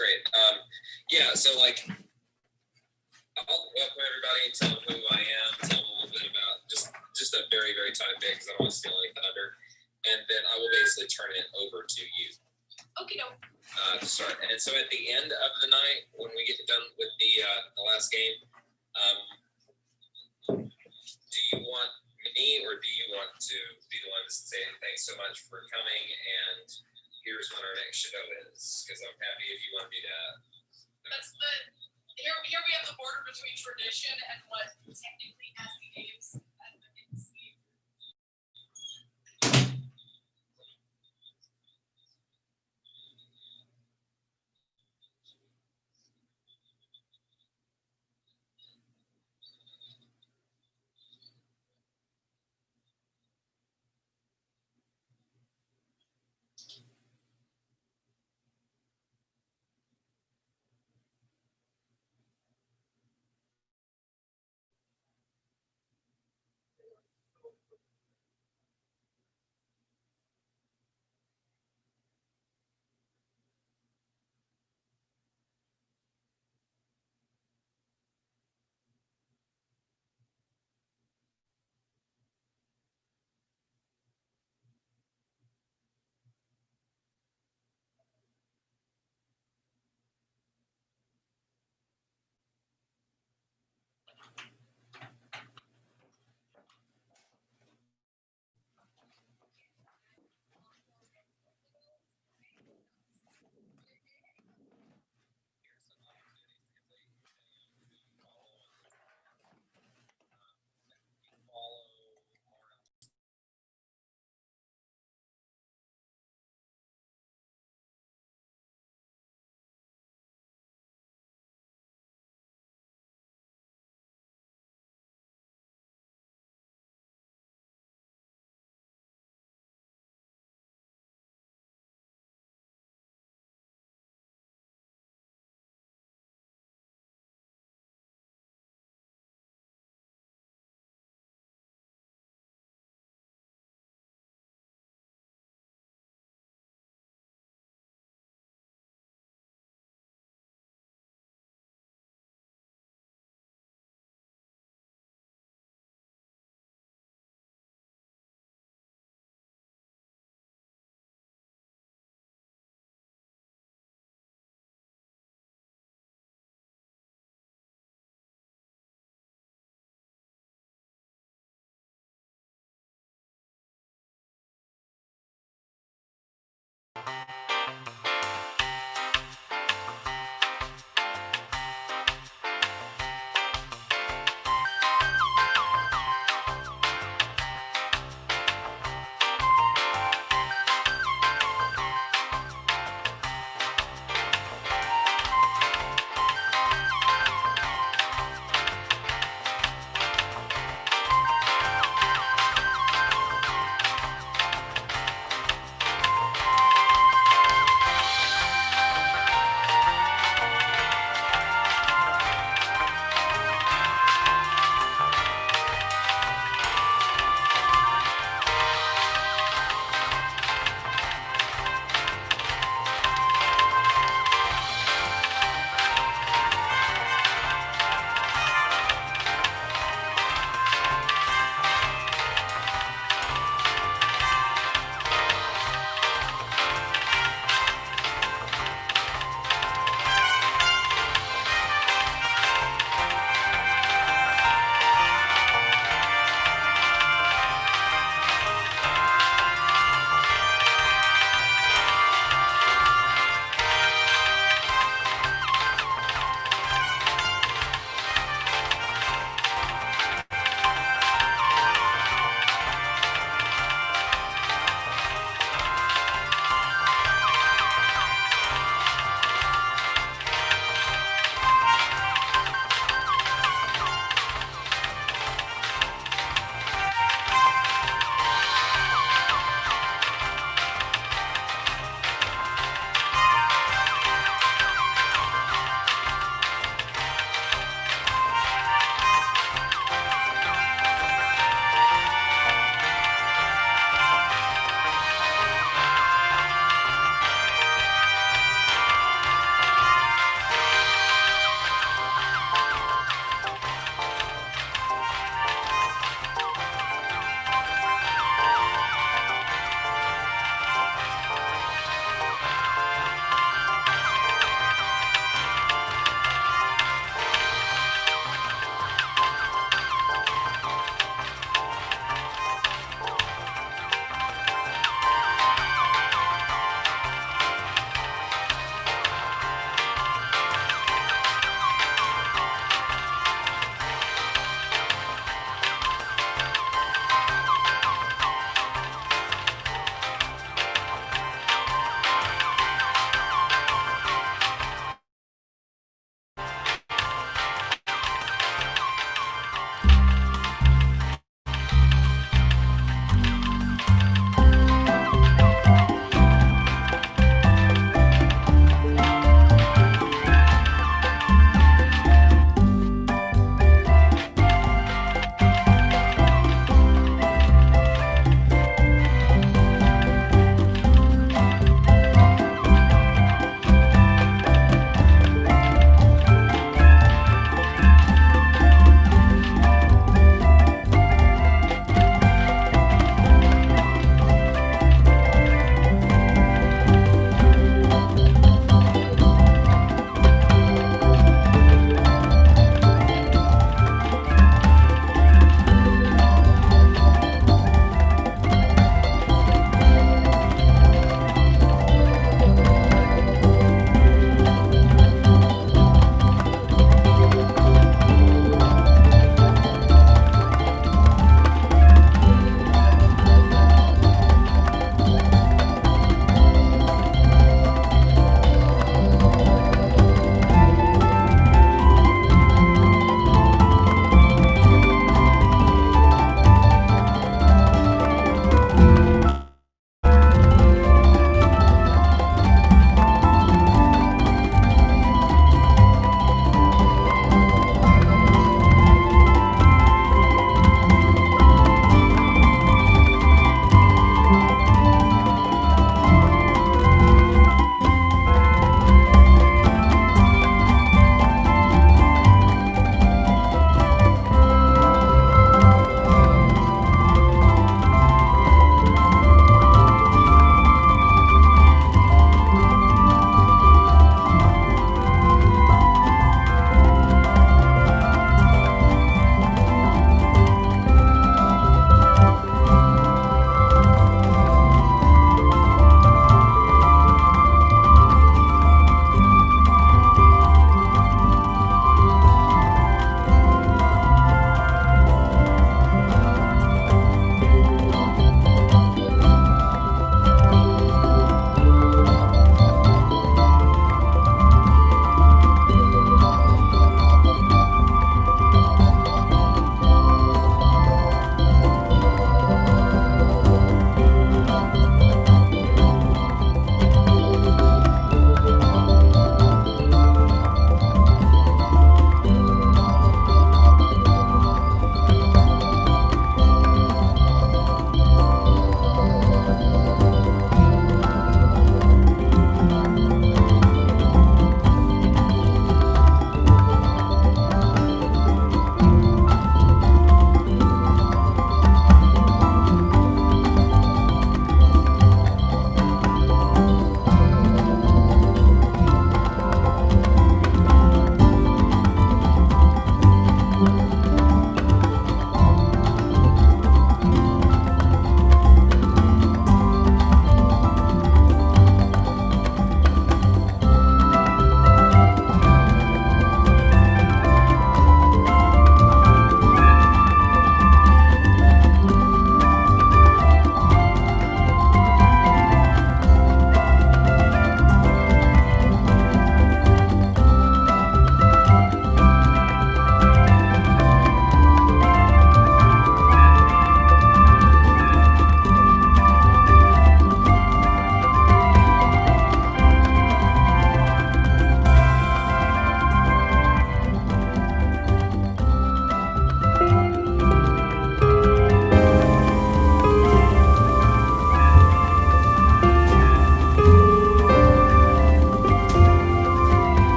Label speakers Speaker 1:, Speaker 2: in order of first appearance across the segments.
Speaker 1: great. Yeah, so like, I'll welcome everybody and tell them who I am, tell them a little bit about just a very, very tiny bit because I don't want to steal any thunder. And then I will basically turn it over to you.
Speaker 2: Okay, no.
Speaker 1: To start. And so at the end of the night, when we get done with the last game, do you want me or do you want to be the one to say thanks so much for coming and here's when our next show is? Because I'm happy if you want me to.
Speaker 2: That's the here we have the border between tradition and what technically has the games as the kids see.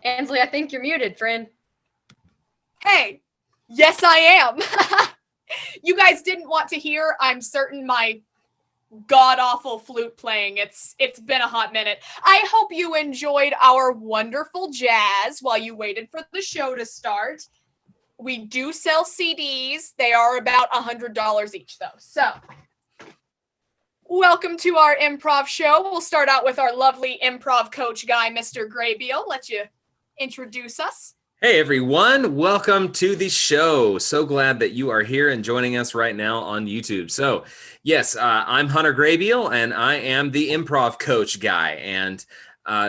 Speaker 3: Ansley, I think you're muted, friend.
Speaker 4: Hey, yes, I am. You guys didn't want to hear, I'm certain, my god-awful flute playing. It's been a hot minute. I hope you enjoyed our wonderful jazz while you waited for the show to start. We do sell CDs. They are about $100 each, though. So, welcome to our improv show. We'll start out with our lovely improv coach guy, Mr. Graybeal. Let you introduce us.
Speaker 5: Hey everyone, welcome to the show. So glad that you are here and joining us right now on YouTube. So yes, I'm Hunter Graybeal and I am the improv coach guy. And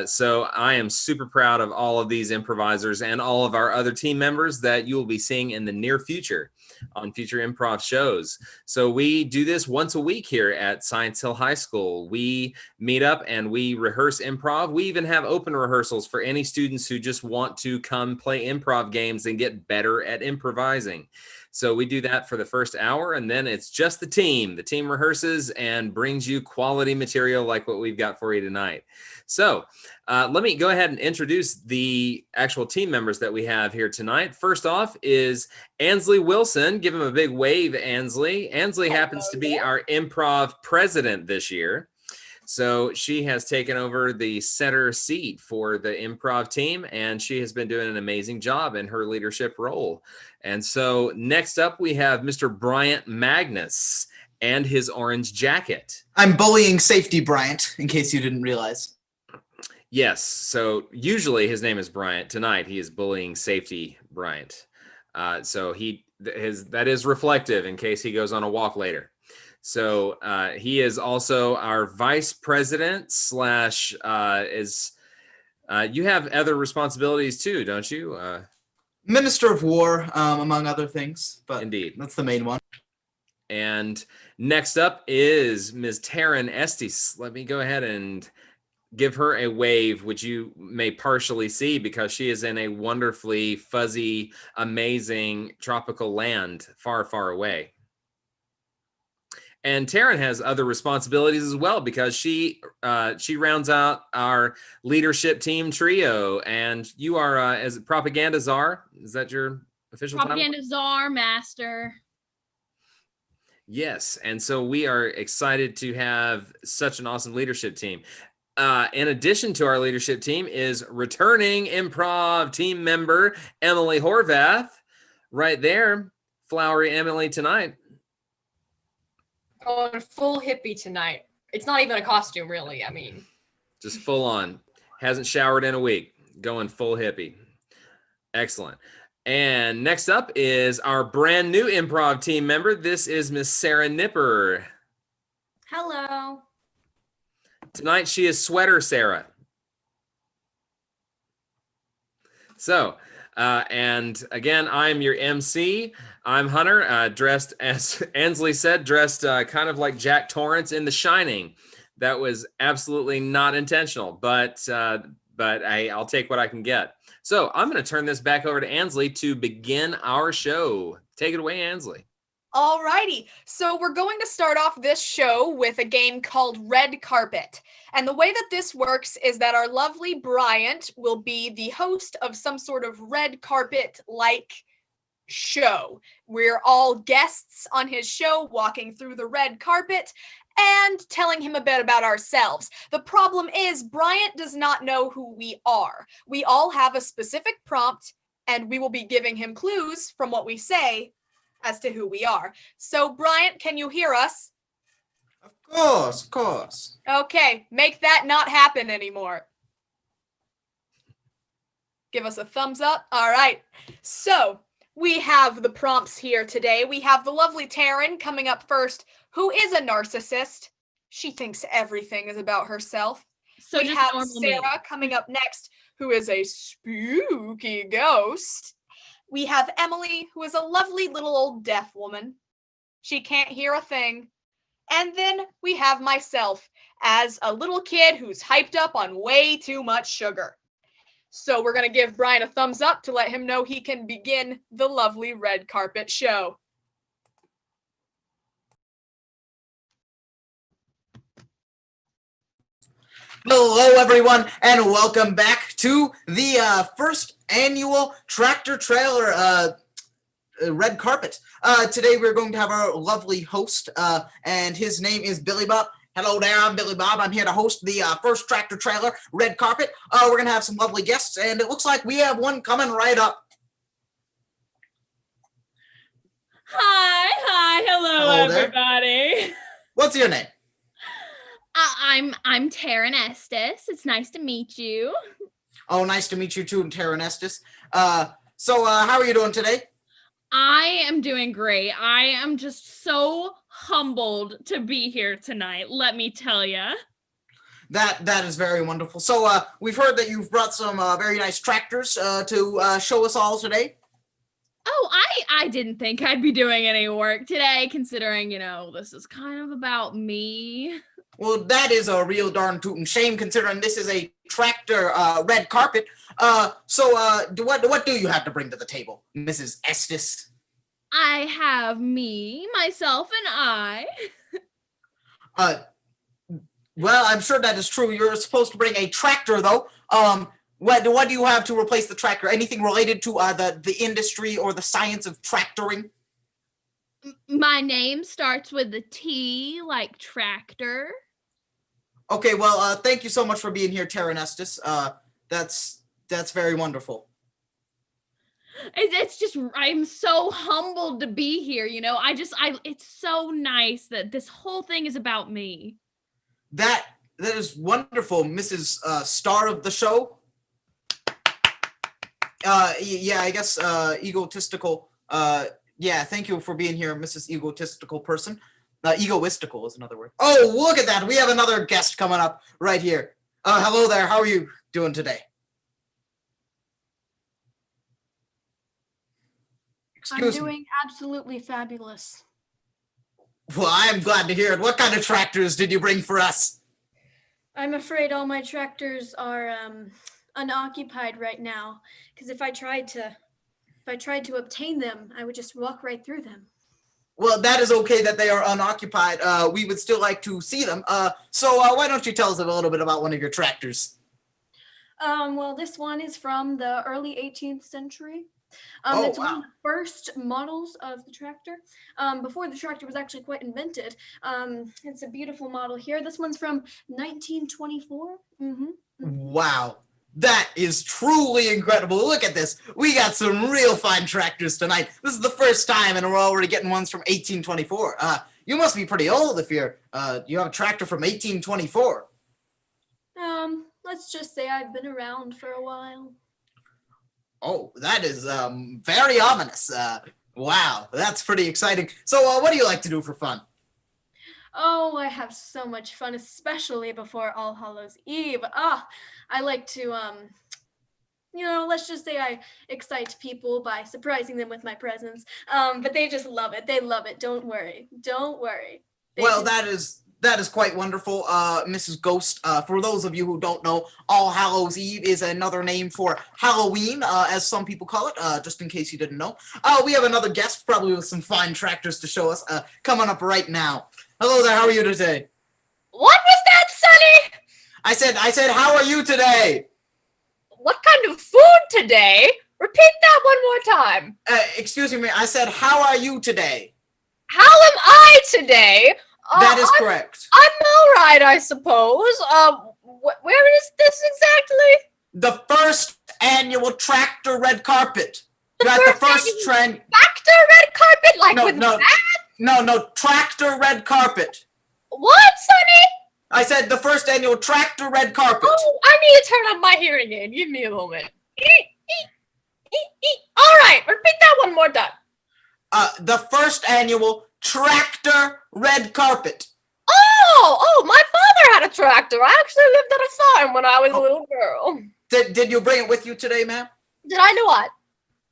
Speaker 5: so I am super proud of all of these improvisers and all of our other team members that you will be seeing in the near future on future improv shows. So we do this once a week here at Science Hill High School. We meet up and we rehearse improv. We even have open rehearsals for any students who just want to come play improv games and get better at improvising. So we do that for the first hour, and then it's just the team. The team rehearses and brings you quality material like what we've got for you tonight. So let me go ahead and introduce the actual team members that we have here tonight. First off is Ansley Wilson. Give him a big wave, Ansley. Ansley happens to be our improv president this year. So she has taken over the center seat for the improv team, and she has been doing an amazing job in her leadership role. And so next up, we have Mr. Bryant Magness and his orange jacket.
Speaker 6: I'm bullying safety Bryant, in case you didn't realize.
Speaker 5: Yes, so usually his name is Bryant. Tonight, he is bullying safety Bryant. So that is reflective in case he goes on a walk later. So he is also our vice president slash you have other responsibilities too, don't you?
Speaker 6: Minister of War, among other things, but
Speaker 5: Indeed.
Speaker 6: That's the main one.
Speaker 5: And next up is Ms. Taryn Estes. Let me go ahead and give her a wave, which you may partially see because she is in a wonderfully fuzzy, amazing tropical land far, far away. And Taryn has other responsibilities as well because she rounds out our leadership team trio. And you are as propaganda czar. Is that your official title?
Speaker 7: Propaganda czar master.
Speaker 5: Yes, and so we are excited to have such an awesome leadership team. In addition to our leadership team is returning improv team member Emily Horvath. Right there, flowery Emily tonight.
Speaker 3: Going full hippie tonight. It's not even a costume, really. I mean,
Speaker 5: just full on. Hasn't showered in a week. Going full hippie. Excellent. And next up is our brand new improv team member. This is Miss Sarah Nipper.
Speaker 7: Hello.
Speaker 5: Tonight she is Sweater Sarah. So, and again, I'm your MC. I'm Hunter, dressed, as Ansley said, dressed kind of like Jack Torrance in The Shining. That was absolutely not intentional, but I'll take what I can get. So I'm going to turn this back over to Ansley to begin our show. Take it away, Ansley.
Speaker 4: Alrighty, so we're going to start off this show with a game called Red Carpet. And the way that this works is that our lovely Bryant will be the host of some sort of red carpet-like show. We're all guests on his show, walking through the red carpet and telling him a bit about ourselves. The problem is Bryant does not know who we are. We all have a specific prompt, and we will be giving him clues from what we say as to who we are. So, Bryant, can you hear us?
Speaker 6: Of course.
Speaker 4: Okay, make that not happen anymore. Give us a thumbs up. All right. So, we have the prompts here today. We have the lovely Taryn coming up first, who is a narcissist. She thinks everything is about herself.
Speaker 7: So
Speaker 4: we
Speaker 7: just
Speaker 4: have
Speaker 7: normal
Speaker 4: Sarah
Speaker 7: me.
Speaker 4: coming up next, who is a spooky ghost. We have Emily, who is a lovely little old deaf woman. She can't hear a thing. And then we have myself as a little kid who's hyped up on way too much sugar. So we're going to give Brian a thumbs up to let him know he can begin the lovely red carpet show.
Speaker 6: Hello, everyone, and welcome back to the first annual tractor trailer red carpet. Today we're going to have our lovely host, and his name is Billy Bob. Hello there, I'm Billy Bob. I'm here to host the first tractor trailer red carpet. We're going to have some lovely guests, and it looks like we have one coming right up.
Speaker 7: Hi, hello
Speaker 6: Hello there.
Speaker 7: everybody.
Speaker 6: What's your name?
Speaker 7: I'm Taryn Estes. It's nice to meet you.
Speaker 6: Oh, nice to meet you too, Taryn Estes. So how are you doing today?
Speaker 7: I am doing great. I am just so humbled to be here tonight, let me tell you.
Speaker 6: That is very wonderful. So we've heard that you've brought some very nice tractors to show us all today.
Speaker 7: Oh, I didn't think I'd be doing any work today, considering, this is kind of about me.
Speaker 6: Well, that is a real darn tootin' shame, considering this is a tractor red carpet. So what do you have to bring to the table, Mrs. Estes?
Speaker 7: I have me, myself, and I.
Speaker 6: Well, I'm sure that is true. You're supposed to bring a tractor, though. What do you have to replace the tractor? Anything related to the industry or the science of tractoring?
Speaker 7: My name starts with a T, like tractor.
Speaker 6: Okay, well, thank you so much for being here, Taryn Estes. That's very wonderful.
Speaker 7: It's just, I'm so humbled to be here, it's so nice that this whole thing is about me.
Speaker 6: That is wonderful, Mrs. Star of the show. Yeah, I guess egotistical. Yeah, thank you for being here, Mrs. Egotistical person. Egoistical is another word. Oh, look at that. We have another guest coming up right here. Hello there. How are you doing today? Excuse me.
Speaker 8: I'm doing absolutely fabulous.
Speaker 6: Well, I'm glad to hear it. What kind of tractors did you bring for us?
Speaker 8: I'm afraid all my tractors are unoccupied right now, because if I tried to obtain them, I would just walk right through them.
Speaker 6: Well, that is okay that they are unoccupied. We would still like to see them. So why don't you tell us a little bit about one of your tractors?
Speaker 8: Well, this one is from the early 18th century. It's one of the first models of the tractor, before the tractor was actually quite invented. It's a beautiful model here. This one's from 1924.
Speaker 6: Wow, that is truly incredible. Look at this. We got some real fine tractors tonight. This is the first time, and we're already getting ones from 1824. You must be pretty old if you have a tractor from 1824.
Speaker 8: Let's just say I've been around for a while.
Speaker 6: Oh, that is very ominous. Wow, that's pretty exciting. So what do you like to do for fun?
Speaker 8: Oh, I have so much fun, especially before All Hallows Eve. I like to, let's just say I excite people by surprising them with my presence. But they just love it. They love it. Don't worry.
Speaker 6: Well, that is quite wonderful, Mrs. Ghost. For those of you who don't know, All Hallows Eve is another name for Halloween, as some people call it, just in case you didn't know. We have another guest, probably with some fine tractors to show us, coming up right now. Hello there, how are you today?
Speaker 3: What was that, Sonny?
Speaker 6: I said, how are you today?
Speaker 3: What kind of food today? Repeat that one more time.
Speaker 6: Excuse me, I said, how are you today?
Speaker 3: How am I today?
Speaker 6: That is correct.
Speaker 3: I'm all right, I suppose. Where is this exactly?
Speaker 6: The first annual tractor red carpet. You're at the first trend.
Speaker 3: Tractor red carpet, like with that?
Speaker 6: No, tractor red carpet.
Speaker 3: What, Sonny?
Speaker 6: I said the first annual tractor red carpet.
Speaker 3: Oh, I need to turn on my hearing aid. Give me a moment. All right, repeat that one more time.
Speaker 6: The first annual tractor red carpet.
Speaker 3: Oh, my father had a tractor. I actually lived on a farm when I was a little girl.
Speaker 6: Did you bring it with you today, ma'am?
Speaker 3: Did I do what?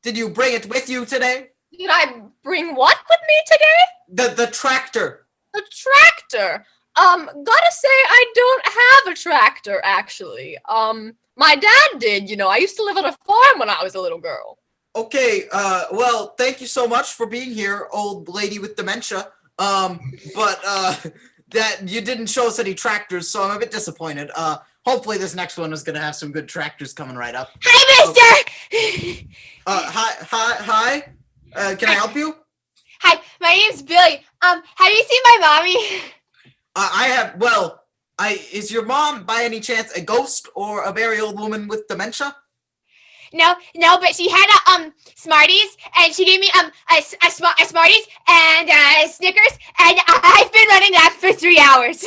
Speaker 6: Did you bring it with you today?
Speaker 3: Did I bring what with me today?
Speaker 6: The tractor.
Speaker 3: The tractor. Gotta say I don't have a tractor, actually. My dad did, I used to live on a farm when I was a little girl.
Speaker 6: Okay, well, thank you so much for being here, old lady with dementia. But that you didn't show us any tractors, so I'm a bit disappointed. hopefully this next one is gonna have some good tractors coming right up.
Speaker 9: Hi, mister!
Speaker 6: Hi. Can I help you?
Speaker 9: Hi, my name's Billy. Have you seen my mommy?
Speaker 6: Is your mom by any chance a ghost or a very old woman with dementia?
Speaker 9: No, but she had Smarties, and she gave me a Smarties and Snickers, and I've been running that for 3 hours.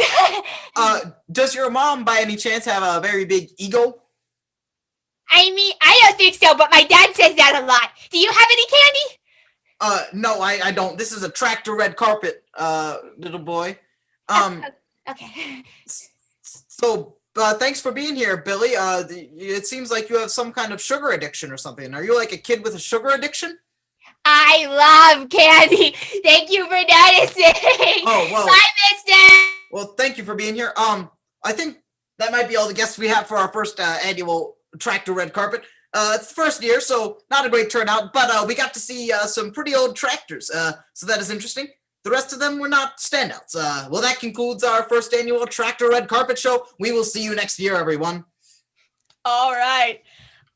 Speaker 6: Does your mom by any chance have a very big ego?
Speaker 9: I mean, I don't think so, but my dad says that a lot. Do you have any candy?
Speaker 6: No, I don't. This is a tractor red carpet, little boy.
Speaker 9: Okay.
Speaker 6: So, thanks for being here, Billy. It seems like you have some kind of sugar addiction or something. Are you like a kid with a sugar addiction?
Speaker 9: I love candy. Thank you for noticing.
Speaker 6: Oh, well.
Speaker 9: Bye, mister.
Speaker 6: Well, thank you for being here. I think that might be all the guests we have for our first annual Tractor Red Carpet. It's the first year, so not a great turnout, but we got to see some pretty old tractors, so that is interesting. The rest of them were not standouts. Well, that concludes our first annual Tractor Red Carpet Show. We will see you next year, everyone.
Speaker 4: All right.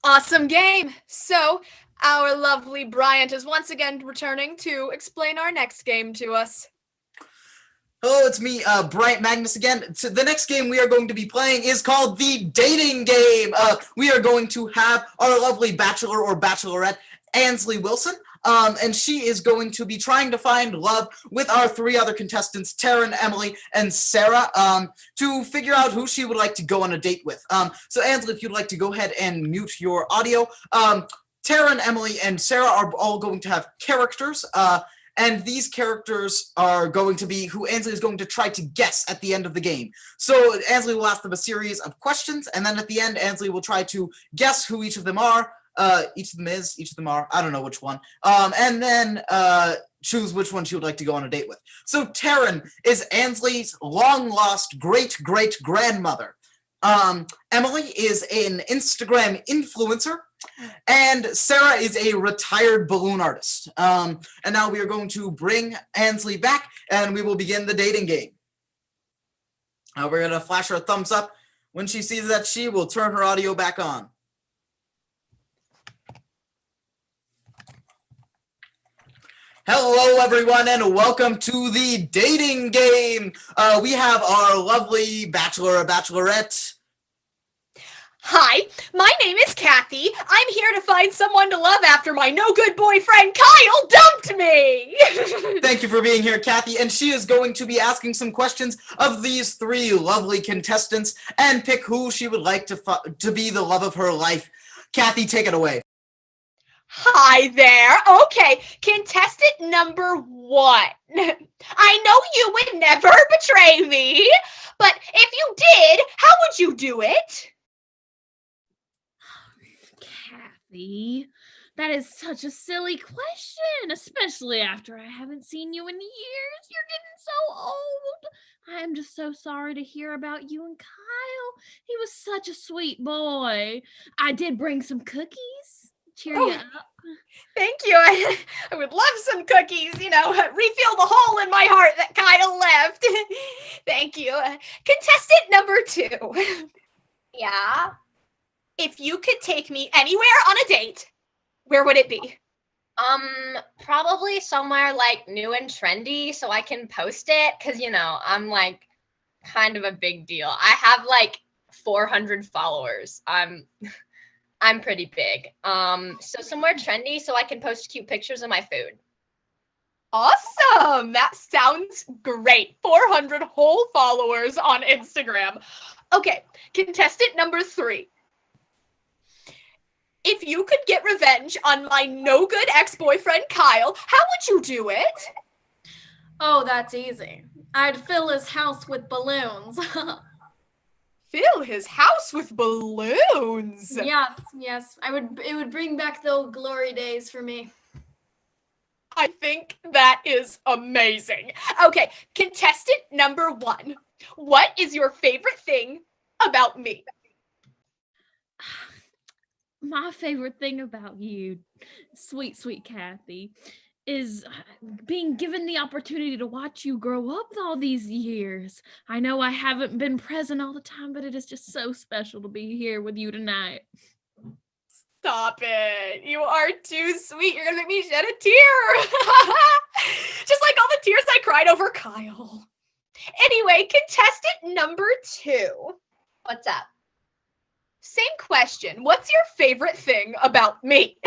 Speaker 4: Awesome game. So, our lovely Bryant is once again returning to explain our next game to us.
Speaker 6: Hello, it's me, Bryant Magness again. So the next game we are going to be playing is called the Dating Game. We are going to have our lovely bachelor or bachelorette, Ansley Wilson. And she is going to be trying to find love with our 3 other contestants, Taryn, Emily, and Sarah, to figure out who she would like to go on a date with. So Ansley, if you'd like to go ahead and mute your audio. Taryn, Emily, and Sarah are all going to have characters, and these characters are going to be who Ansley is going to try to guess at the end of the game. So Ansley will ask them a series of questions, and then at the end, Ansley will try to guess who each of them are. Each of them are, I don't know which one. And then choose which one she would like to go on a date with. So Taryn is Ansley's long-lost great-great-grandmother. Emily is an Instagram influencer. And Sarah is a retired balloon artist. And now we are going to bring Ansley back, and we will begin the dating game. We're going to flash her a thumbs up. When she sees that, she will turn her audio back on. Hello, everyone, and welcome to the dating game. We have our lovely bachelor or bachelorette.
Speaker 4: Hi, my name is Kathy. I'm here to find someone to love after my no-good boyfriend Kyle dumped me.
Speaker 6: Thank you for being here, Kathy. And she is going to be asking some questions of these 3 lovely contestants and pick who she would like to be the love of her life. Kathy, take it away.
Speaker 4: Hi there. Okay, contestant number 1. I know you would never betray me, but if you did, how would you do it?
Speaker 7: Kathy, that is such a silly question, especially after I haven't seen you in years. You're getting so old. I'm just so sorry to hear about you and Kyle. He was such a sweet boy. I did bring some cookies. Cheer you up.
Speaker 4: Thank you. I would love some cookies, refill the hole in my heart that Kyle left. Thank you. Contestant number 2.
Speaker 3: Yeah.
Speaker 4: If you could take me anywhere on a date, where would it be?
Speaker 3: Probably somewhere like new and trendy so I can post it, because I'm like kind of a big deal. I have like 400 followers. I'm pretty big. So somewhere trendy so I can post cute pictures of my food.
Speaker 4: Awesome. That sounds great. 400 whole followers on Instagram. Okay, contestant number 3. If you could get revenge on my no-good ex-boyfriend Kyle, how would you do it?
Speaker 8: Oh, that's easy. I'd fill his house with balloons.
Speaker 4: Fill his house with balloons.
Speaker 8: Yes. It would bring back the old glory days for me.
Speaker 4: I think that is amazing. Okay, contestant number 1. What is your favorite thing about me?
Speaker 7: My favorite thing about you, sweet Kathy, is being given the opportunity to watch you grow up all these years. I know I haven't been present all the time, but it is just so special to be here with you tonight.
Speaker 4: Stop it. You are too sweet. You're gonna make me shed a tear. Just like all the tears I cried over Kyle. Anyway, contestant number 2.
Speaker 3: What's up?
Speaker 4: Same question. What's your favorite thing about me?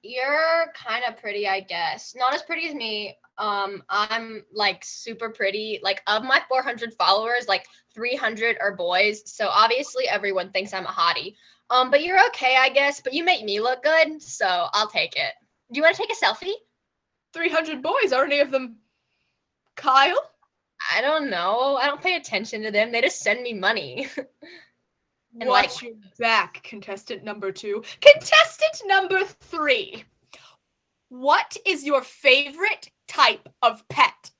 Speaker 3: You're kind of pretty, I guess. Not as pretty as me. I'm like super pretty. Like of my 400 followers, like 300 are boys. So obviously everyone thinks I'm a hottie. But you're okay, I guess. But you make me look good, so I'll take it. Do you want to take a selfie? 300 boys. Are any of them Kyle? I don't know. I don't pay attention to them. They just send me money. And
Speaker 4: Watch your back, contestant number 2. Contestant number 3. What is your favorite type of pet?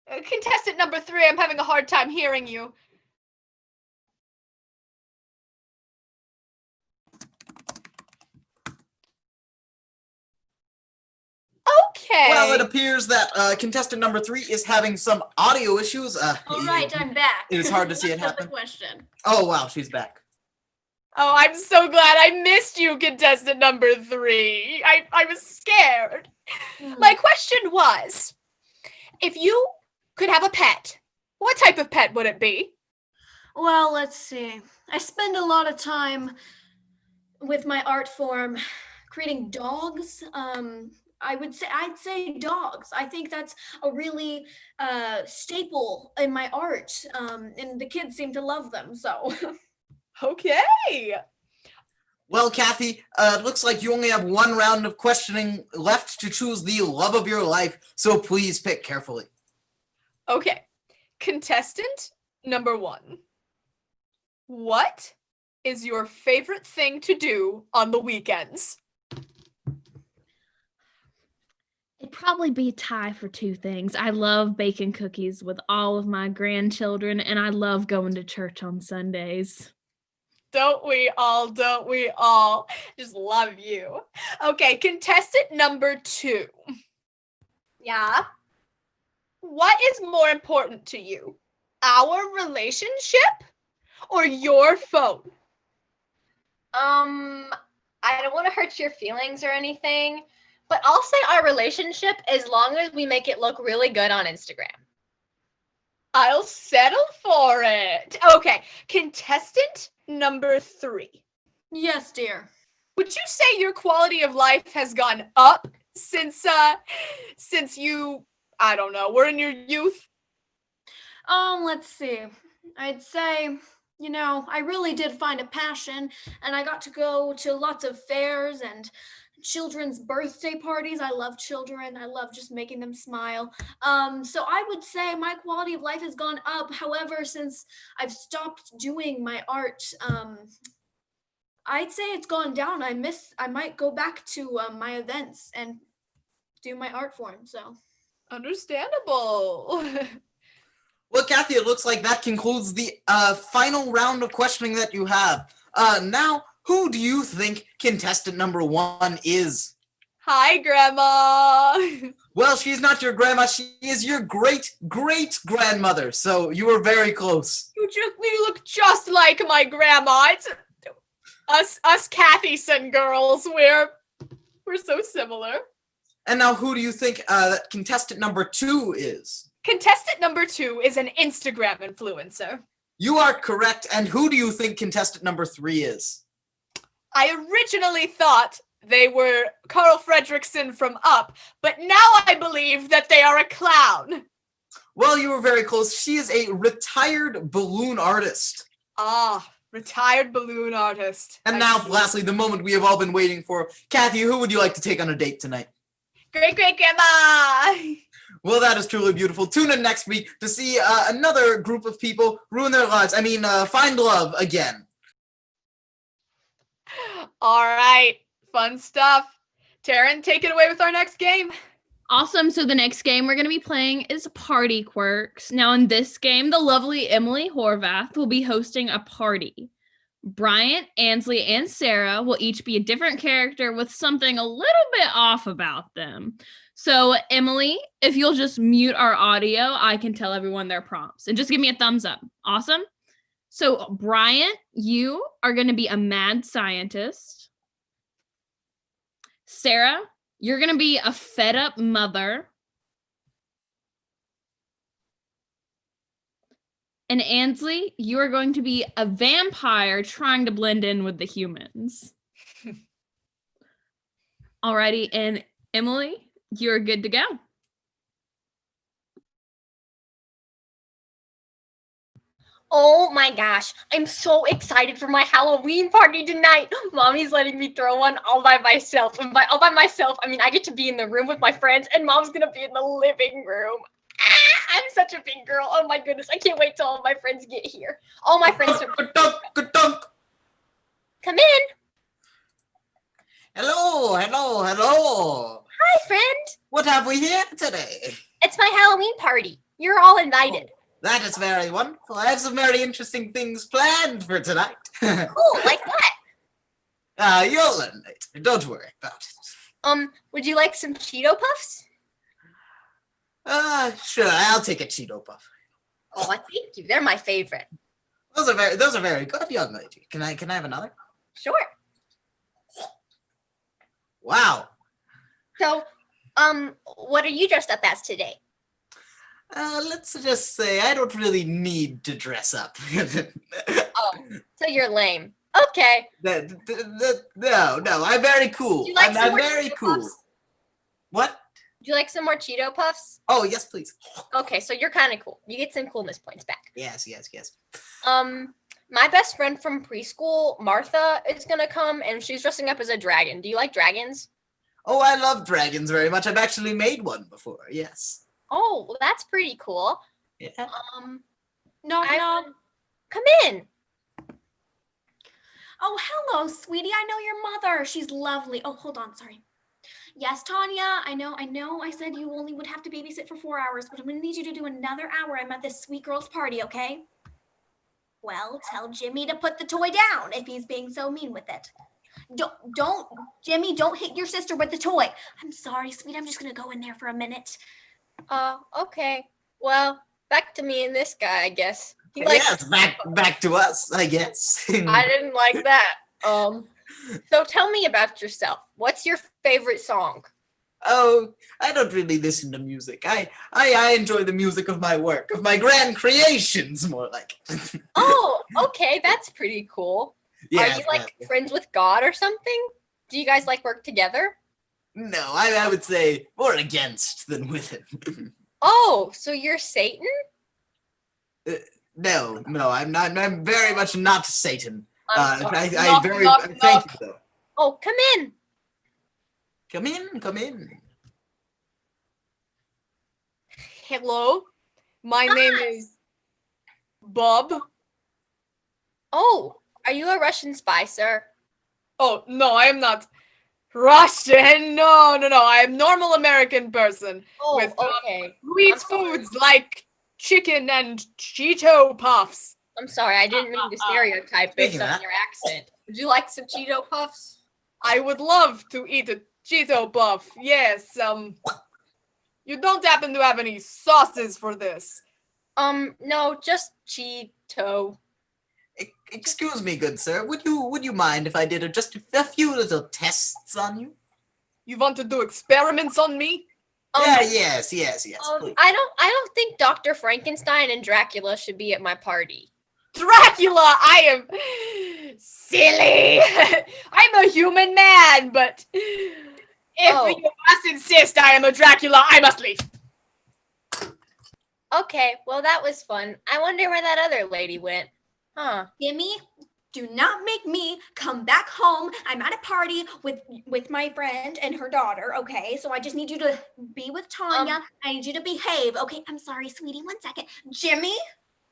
Speaker 4: Contestant number 3, I'm having a hard time hearing you. Okay.
Speaker 6: Well, it appears that contestant number 3 is having some audio issues.
Speaker 8: All right, I'm back.
Speaker 6: It is hard to see it
Speaker 8: What's the
Speaker 6: happen.
Speaker 8: question?
Speaker 6: Oh, wow, she's back.
Speaker 4: Oh, I'm so glad I missed you, contestant number 3. I was scared. My question was, if you could have a pet, what type of pet would it be?
Speaker 8: Well, let's see. I spend a lot of time with my art form creating dogs. I'd say dogs. I think that's a really staple in my art, and the kids seem to love them. So,
Speaker 4: Okay.
Speaker 6: Well, Kathy, it looks like you only have one round of questioning left to choose the love of your life, so please pick carefully.
Speaker 4: Okay. Contestant number 1. What is your favorite thing to do on the weekends?
Speaker 7: It'd probably be a tie for 2 things. I love baking cookies with all of my grandchildren, and I love going to church on Sundays.
Speaker 4: Don't we all? Don't we all? Just love you. Okay, contestant number 2.
Speaker 3: Yeah.
Speaker 4: What is more important to you? Our relationship or your phone?
Speaker 3: I don't want to hurt your feelings or anything, but I'll say our relationship as long as we make it look really good on Instagram.
Speaker 4: I'll settle for it. Okay, contestant number 3.
Speaker 8: Yes, dear.
Speaker 4: Would you say your quality of life has gone up since you, I don't know, were in your youth?
Speaker 8: Let's see. I'd say, I really did find a passion, and I got to go to lots of fairs and children's birthday parties. I love children. I love just making them smile. So I would say my quality of life has gone up. However, since I've stopped doing my art, I'd say it's gone down. I might go back to my events and do my art form. So
Speaker 4: understandable.
Speaker 6: Well, Kathy, it looks like that concludes the final round of questioning that you have. Now, who do you think contestant number 1 is?
Speaker 4: Hi, Grandma.
Speaker 6: Well, she's not your grandma. She is your great-great-grandmother, so you were very close.
Speaker 4: You look just like my grandma. It's us Kathyson girls. We're so similar.
Speaker 6: And now, who do you think that contestant number 2 is?
Speaker 4: Contestant number 2 is an Instagram influencer.
Speaker 6: You are correct. And who do you think contestant number 3 is?
Speaker 4: I originally thought they were Carl Fredrickson from Up, but now I believe that they are a clown.
Speaker 6: Well, you were very close. She is a retired balloon artist.
Speaker 4: Ah, retired balloon artist.
Speaker 6: And now, lastly, the moment we have all been waiting for. Kathy, who would you like to take on a date tonight?
Speaker 4: Great-great-grandma!
Speaker 6: Well, that is truly beautiful. Tune in next week to see another group of people ruin their lives. Find love again.
Speaker 4: All right, fun stuff. Taryn, take it away with our next game.
Speaker 7: Awesome. So the next game we're going to be playing is Party Quirks. Now in this game, the lovely Emily Horvath will be hosting a party. Bryant, Ansley, and Sarah will each be a different character with something a little bit off about them. So, Emily, if you'll just mute our audio, I can tell everyone their prompts. And just give me a thumbs up. Awesome. So, Bryant, you are going to be a mad scientist. Sarah, you're going to be a fed-up mother. And Ansley, you are going to be a vampire trying to blend in with the humans. Alrighty, and Emily, you're good to go.
Speaker 3: Oh my gosh, I'm so excited for my Halloween party tonight. Mommy's letting me throw one all by myself. And by all by myself, I mean I get to be in the room with my friends and Mom's gonna be in the living room. I'm such a big girl. Oh my goodness, I can't wait till all my friends get here. All my friends are... Come in.
Speaker 6: Hello.
Speaker 3: Hi, friend.
Speaker 6: What have we here today?
Speaker 3: It's my Halloween party. You're all invited.
Speaker 6: That is very wonderful. I have some very interesting things planned for tonight.
Speaker 3: Cool, like what?
Speaker 6: You'll learn later. Don't worry about it.
Speaker 3: Would you like some Cheeto Puffs?
Speaker 6: Sure. I'll take a Cheeto Puff.
Speaker 3: Oh, thank you. They're my favorite.
Speaker 6: Those are very good, young lady. Can I have another?
Speaker 3: Sure.
Speaker 6: Wow.
Speaker 3: So, what are you dressed up as today?
Speaker 6: Let's just say I don't really need to dress up.
Speaker 3: Oh, so you're lame. Okay.
Speaker 6: No, I'm very cool.
Speaker 3: Do you like
Speaker 6: I'm very cool.
Speaker 3: Puffs?
Speaker 6: What?
Speaker 3: Would you like some more Cheeto Puffs?
Speaker 6: Oh, yes, please.
Speaker 3: Okay, so you're kind of cool. You get some coolness points back.
Speaker 6: Yes.
Speaker 3: My best friend from preschool, Martha, is gonna come, and she's dressing up as a dragon. Do you like dragons?
Speaker 6: Oh, I love dragons very much. I've actually made one before. Yes.
Speaker 3: Oh, well, that's pretty cool.
Speaker 6: Yeah.
Speaker 8: Knock.
Speaker 3: Come in.
Speaker 10: Oh, hello, sweetie. I know your mother. She's lovely. Oh, hold on. Sorry. Yes, Tanya. I know. I said you only would have to babysit for 4 hours, but I'm going to need you to do another hour. I'm at this sweet girl's party, okay? Well, tell Jimmy to put the toy down if he's being so mean with it. Jimmy, don't hit your sister with the toy. I'm sorry, sweet. I'm just going to go in there for a minute.
Speaker 3: Okay. Well, back to me and this guy, I guess.
Speaker 6: Yes, back to us, I guess.
Speaker 3: I didn't like that. So tell me about yourself. What's your favorite song?
Speaker 6: Oh, I don't really listen to music. I enjoy the music of my work, of my grand creations, more like.
Speaker 3: Oh, okay, that's pretty cool.
Speaker 6: Yes,
Speaker 3: Are you friends with God or something? Do you guys work together?
Speaker 6: No, I would say more against than with him.
Speaker 3: Oh, so you're Satan?
Speaker 6: No, I'm not. I'm very much not Satan.
Speaker 3: Knock,
Speaker 6: thank you though.
Speaker 3: Oh, come in.
Speaker 6: Come in.
Speaker 4: Hello, my name is Bob.
Speaker 3: Oh, are you a Russian spy, sir?
Speaker 4: Oh, no, I am not Russian. No, I am normal American person.
Speaker 3: Oh,
Speaker 4: with,
Speaker 3: okay.
Speaker 4: Who eats foods like chicken and Cheeto Puffs.
Speaker 3: I'm sorry, I didn't mean to stereotype based on your accent. Would you like some Cheeto Puffs?
Speaker 4: I would love to eat a Cheeto Puff. Yes, you don't happen to have any sauces for this?
Speaker 3: No, just Cheeto.
Speaker 6: Excuse me, good sir. Would you mind if I did just a few little tests on you?
Speaker 4: You want to do experiments on me?
Speaker 6: Yes. Please.
Speaker 3: I don't think Dr. Frankenstein and Dracula should be at my party.
Speaker 4: Dracula! I am silly. I'm a human man, but if you must insist I am a Dracula, I must leave.
Speaker 3: Okay, well that was fun. I wonder where that other lady went. Huh.
Speaker 10: Jimmy, do not make me come back home. I'm at a party with my friend and her daughter, okay? So I just need you to be with Tanya. I need you to behave. Okay, I'm sorry, sweetie. 1 second. Jimmy,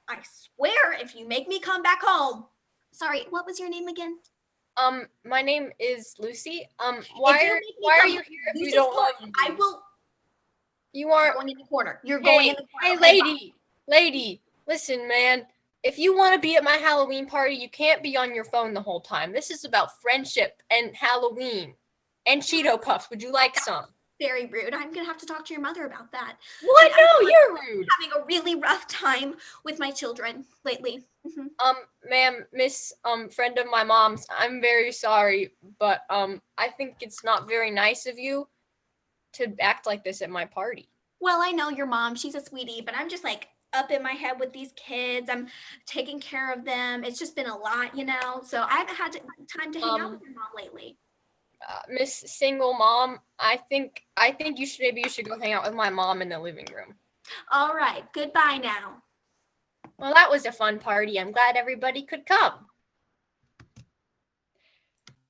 Speaker 10: I swear if you make me come back home. Sorry, what was your name again?
Speaker 3: My name is Lucy. Why are you here if you don't love me?
Speaker 10: I will.
Speaker 3: You are
Speaker 10: going in the corner. You're going in the corner.
Speaker 3: Hey, lady, listen, man. if you want to be at my Halloween party, you can't be on your phone the whole time. This is about friendship and Halloween and Cheeto Puffs. Would you like some?
Speaker 10: Very rude. I'm gonna have to talk to your mother about that.
Speaker 3: What? No, you're rude.
Speaker 10: Having a really rough time with my children lately. Mhm.
Speaker 3: Ma'am, Miss, friend of my mom's, I'm very sorry, but, I think it's not very nice of you to act like this at my party.
Speaker 10: Well, I know your mom. She's a sweetie, but I'm just like up in my head with these kids. I'm taking care of them. It's just been a lot, you know. So I haven't had time to hang out with your mom lately.
Speaker 3: Miss Single Mom, I think you should go hang out with my mom in the living room.
Speaker 10: All right. Goodbye now.
Speaker 3: Well, that was a fun party. I'm glad everybody could come.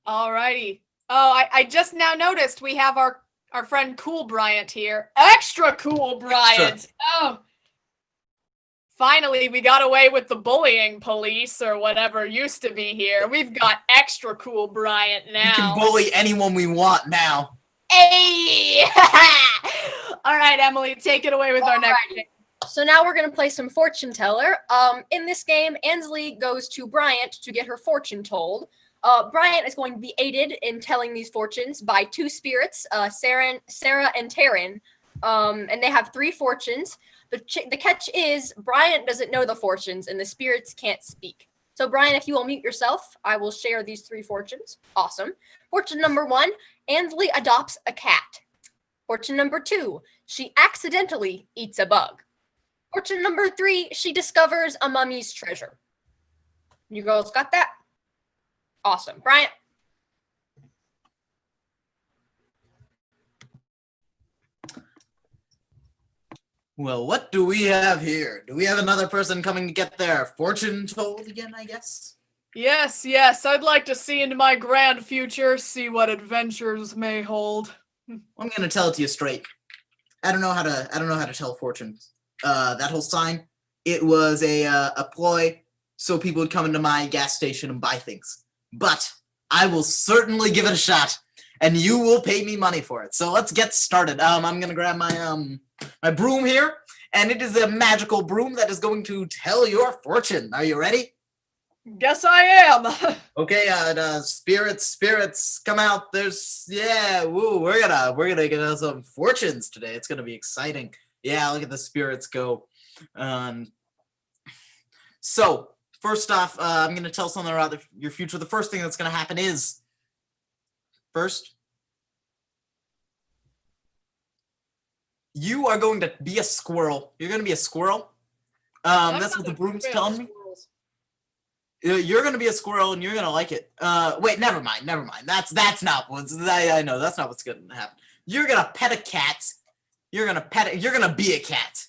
Speaker 4: Alrighty. Oh, I just now noticed we have our friend Cool Bryant here. Extra cool Bryant.
Speaker 6: Extra.
Speaker 4: Oh. Finally, we got away with the bullying police or whatever used to be here. We've got extra cool Bryant now.
Speaker 6: You can bully anyone we want now.
Speaker 4: Hey! All right, Emily, take it away with our next game.
Speaker 3: So now we're going to play some fortune teller. In this game, Ansley goes to Bryant to get her fortune told. Bryant is going to be aided in telling these fortunes by two spirits, Sarah and Taryn, and they have 3 fortunes. The catch is Bryant doesn't know the fortunes and the spirits can't speak. So Bryant, if you will mute yourself, I will share these 3 fortunes. Awesome. Fortune number 1, Ansley adopts a cat. Fortune number 2, she accidentally eats a bug. Fortune number 3, she discovers a mummy's treasure. You girls got that? Awesome. Bryant?
Speaker 6: Well, what do we have here? Do we have another person coming to get their fortune told again, I guess?
Speaker 4: Yes, I'd like to see into my grand future, see what adventures may hold.
Speaker 6: I'm gonna tell it to you straight. I don't know how to tell fortunes. That whole sign, it was a ploy so people would come into my gas station and buy things. But I will certainly give it a shot, and you will pay me money for it. So let's get started. I'm gonna grab my my broom here, and it is a magical broom that is going to tell your fortune. Are you ready?
Speaker 4: Guess I am.
Speaker 6: Okay, spirits, come out. Woo, we're gonna get some fortunes today. It's gonna be exciting. Yeah, look at the spirits go. So first off, I'm gonna tell something about your future. The first thing that's gonna happen is, first, you are going to be a squirrel. You're gonna be a squirrel. That's what the broom's telling me. You're gonna be a squirrel and you're gonna like it. Wait, never mind. That's not what's. I know that's not what's gonna happen. You're gonna pet a cat. You're gonna be a cat.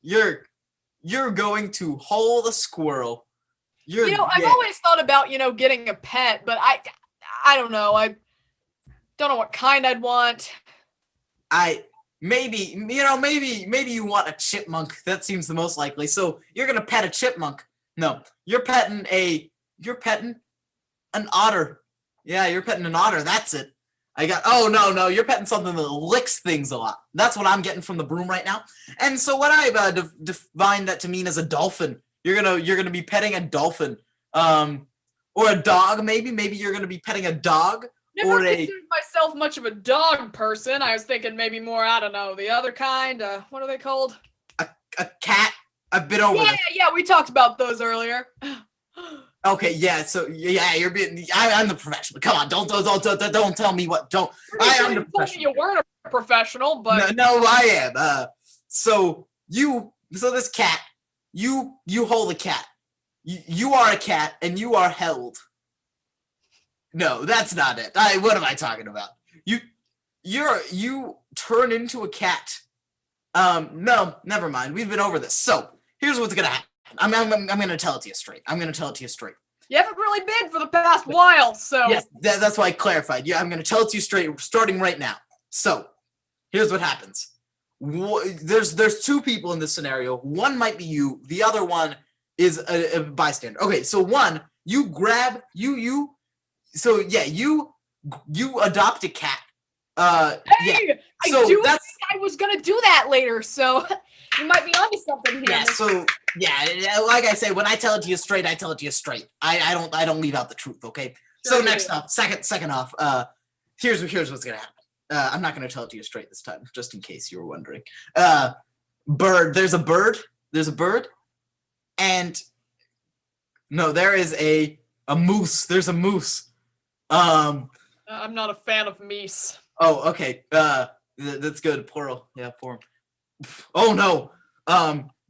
Speaker 6: You're going to hold a squirrel.
Speaker 4: I've always thought about getting a pet, but I don't know. I don't know what kind I'd want.
Speaker 6: Maybe you want a chipmunk. That seems the most likely. So you're gonna pet a chipmunk. No, you're petting an otter. Yeah, you're petting an otter. That's it. No, you're petting something that licks things a lot. That's what I'm getting from the broom right now. And so what I've defined that to mean is a dolphin. You're gonna be petting a dolphin, or a dog. Maybe you're gonna be petting a dog.
Speaker 4: Never considered myself much of a dog person. I was thinking maybe more, I don't know, the other kind. What are they called?
Speaker 6: A cat. I've been over this.
Speaker 4: Yeah, we talked about those earlier.
Speaker 6: Okay, yeah. So yeah, I'm the professional. Come on, don't tell me what. I'm the professional.
Speaker 4: You weren't a professional, but
Speaker 6: no, I am. So this cat, you hold a cat. You are a cat, and you are held. No, that's not it. What am I talking about? You turn into a cat. No, never mind. We've been over this. So here's what's gonna happen. I'm gonna tell it to you straight.
Speaker 4: You haven't really been for the past while, so
Speaker 6: yes, that's why I clarified. Yeah, I'm gonna tell it to you straight, starting right now. So here's what happens. There's 2 people in this scenario. One might be you. The other one is a bystander. Okay, so one, you grab you. So yeah, you adopt a cat.
Speaker 4: Hey,
Speaker 6: yeah. So
Speaker 4: I was gonna do that later, so you might be onto something here.
Speaker 6: Yeah, so Yeah, like I say, when I tell it to you straight, I tell it to you straight. I don't leave out the truth, okay?
Speaker 4: Sure
Speaker 6: So
Speaker 4: you
Speaker 6: next
Speaker 4: do.
Speaker 6: off, second off, here's what's gonna happen. I'm not gonna tell it to you straight this time, just in case you were wondering. Bird, there's a bird, and no, there is a moose. There's a moose.
Speaker 4: I'm not a fan of meese.
Speaker 6: Oh, okay. That's good. Plural. Yeah, form. Oh no.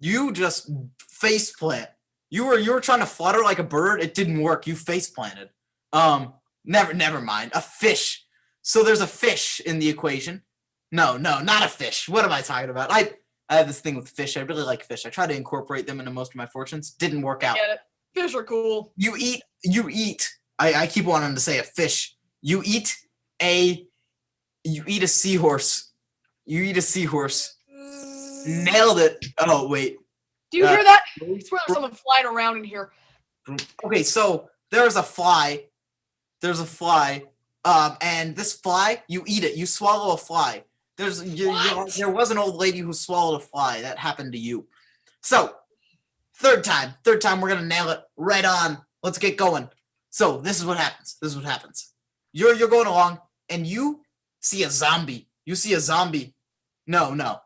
Speaker 6: You just face plant. You were trying to flutter like a bird. It didn't work. You face planted. Never mind. A fish. So there's a fish in the equation. No, not a fish. What am I talking about? I have this thing with fish. I really like fish. I try to incorporate them into most of my fortunes. Didn't work out.
Speaker 4: Get it. Fish are cool.
Speaker 6: You eat. I keep wanting to say a fish. You eat a seahorse. You eat a seahorse. Nailed it. Oh, wait.
Speaker 4: Do you hear that? I swear there's someone flying around in here.
Speaker 6: Okay, so there's a fly. There's a fly. And this fly, you eat it. You swallow a fly. There was an old lady who swallowed a fly. That happened to you. So, third time, we're gonna nail it right on. Let's get going. So, this is what happens. You're going along, and you see a zombie. No.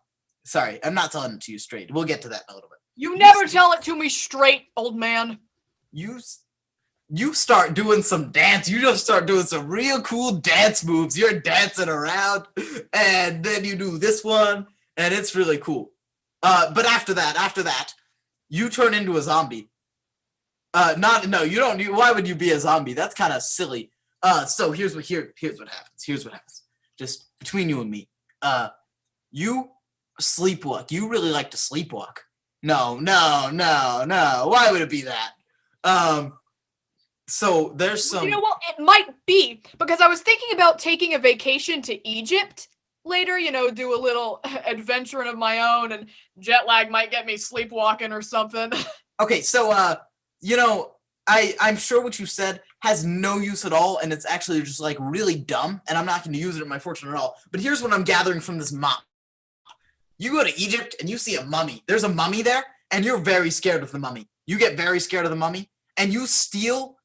Speaker 6: Sorry, I'm not telling it to you straight. We'll get to that in a little bit.
Speaker 4: You never tell it to me straight, old man.
Speaker 6: You start doing some dance. You just start doing some real cool dance moves. You're dancing around, and then you do this one, and it's really cool. But after that, you turn into a zombie. You don't. Why would you be a zombie? That's kind of silly. So here's what happens. Just between you and me. You sleepwalk. You really like to sleepwalk. No. Why would it be that? So there's some.
Speaker 4: You know what? It might be because I was thinking about taking a vacation to Egypt later. Do a little adventuring of my own, and jet lag might get me sleepwalking or something.
Speaker 6: Okay, so I'm sure what you said has no use at all, and it's actually just like really dumb, and I'm not going to use it in my fortune at all. But here's what I'm gathering from this mop. You go to Egypt and you see a mummy. There's a mummy there, and you're very scared of the mummy. You get very scared of the mummy, and you steal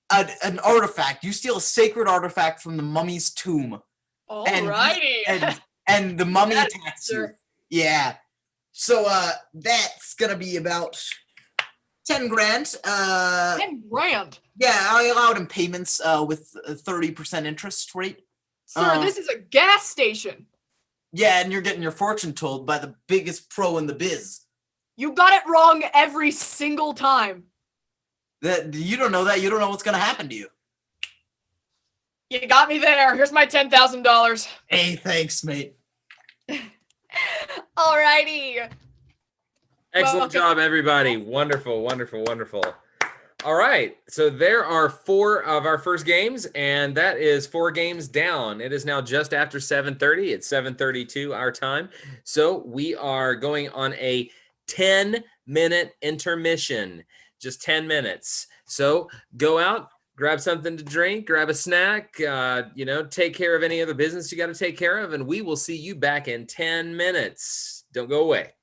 Speaker 6: an artifact. You steal a sacred artifact from the mummy's tomb.
Speaker 4: Alrighty.
Speaker 6: And the mummy attacks you. Yeah. So that's gonna be about 10 grand.
Speaker 4: 10 grand?
Speaker 6: Yeah, I allowed him payments with a 30% interest rate.
Speaker 4: Sir, this is a gas station.
Speaker 6: Yeah, and you're getting your fortune told by the biggest pro in the biz.
Speaker 4: You got it wrong every single time.
Speaker 6: That you don't know that. You don't know what's gonna happen to you.
Speaker 4: You got me there. Here's my $10,000.
Speaker 6: Hey, thanks, mate.
Speaker 4: Alrighty.
Speaker 5: Excellent job, everybody. Wonderful. All right. So there are 4 of our first games, and that is 4 games down. It is now just after 7:30. It's 7:32 our time. So we are going on a 10-minute intermission. Just 10 minutes. So go out, grab something to drink, grab a snack, take care of any other business you got to take care of, and we will see you back in 10 minutes. Don't go away.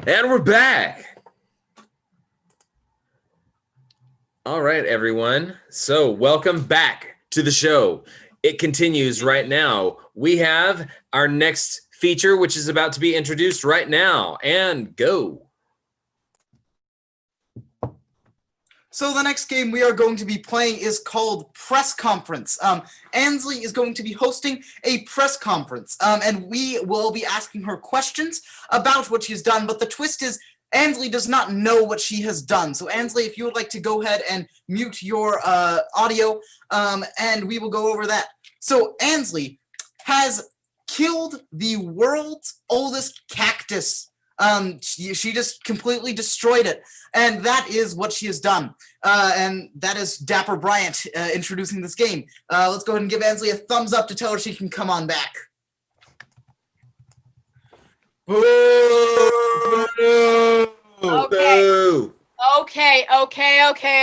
Speaker 5: And we're back. All right, everyone. So welcome back to the show. It continues right now. We have our next feature, which is about to be introduced right now. And go.
Speaker 6: So the next game we are going to be playing is called Press Conference. Ansley is going to be hosting a press conference, and we will be asking her questions about what she's done. But the twist is Ansley does not know what she has done. So Ansley, if you would like to go ahead and mute your audio, and we will go over that. So Ansley has killed the world's oldest cactus. She just completely destroyed it, and that is what she has done. And that is Dapper Bryant introducing this game. Let's go ahead and give Ansley a thumbs up to tell her she can come on back. Boo!
Speaker 4: Okay.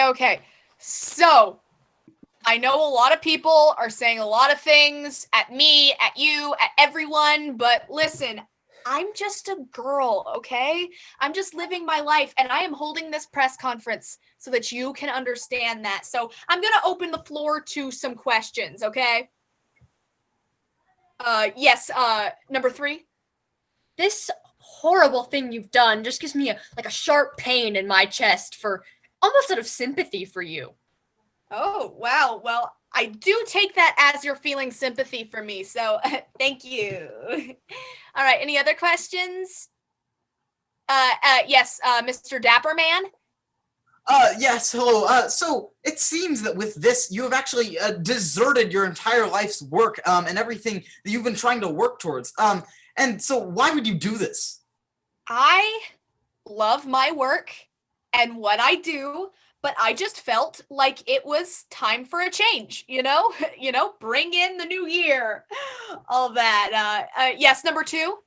Speaker 4: Okay. So, I know a lot of people are saying a lot of things at me, at you, at everyone, but listen, I'm just a girl, okay? I'm just living my life, and I am holding this press conference so that you can understand that. So I'm going to open the floor to some questions, okay? Yes, number 3.
Speaker 3: This horrible thing you've done just gives me a sharp pain in my chest for almost out of sympathy for you.
Speaker 4: Oh, wow. Well, I do take that as you're feeling sympathy for me, so thank you. All right, any other questions? Yes, Mr. Dapperman?
Speaker 6: Yes, hello. So it seems that with this, you have actually deserted your entire life's work and everything that you've been trying to work towards. And so why would you do this?
Speaker 4: I love my work and what I do, but I just felt like it was time for a change, you know? Bring in the new year, all that. Yes, number 2?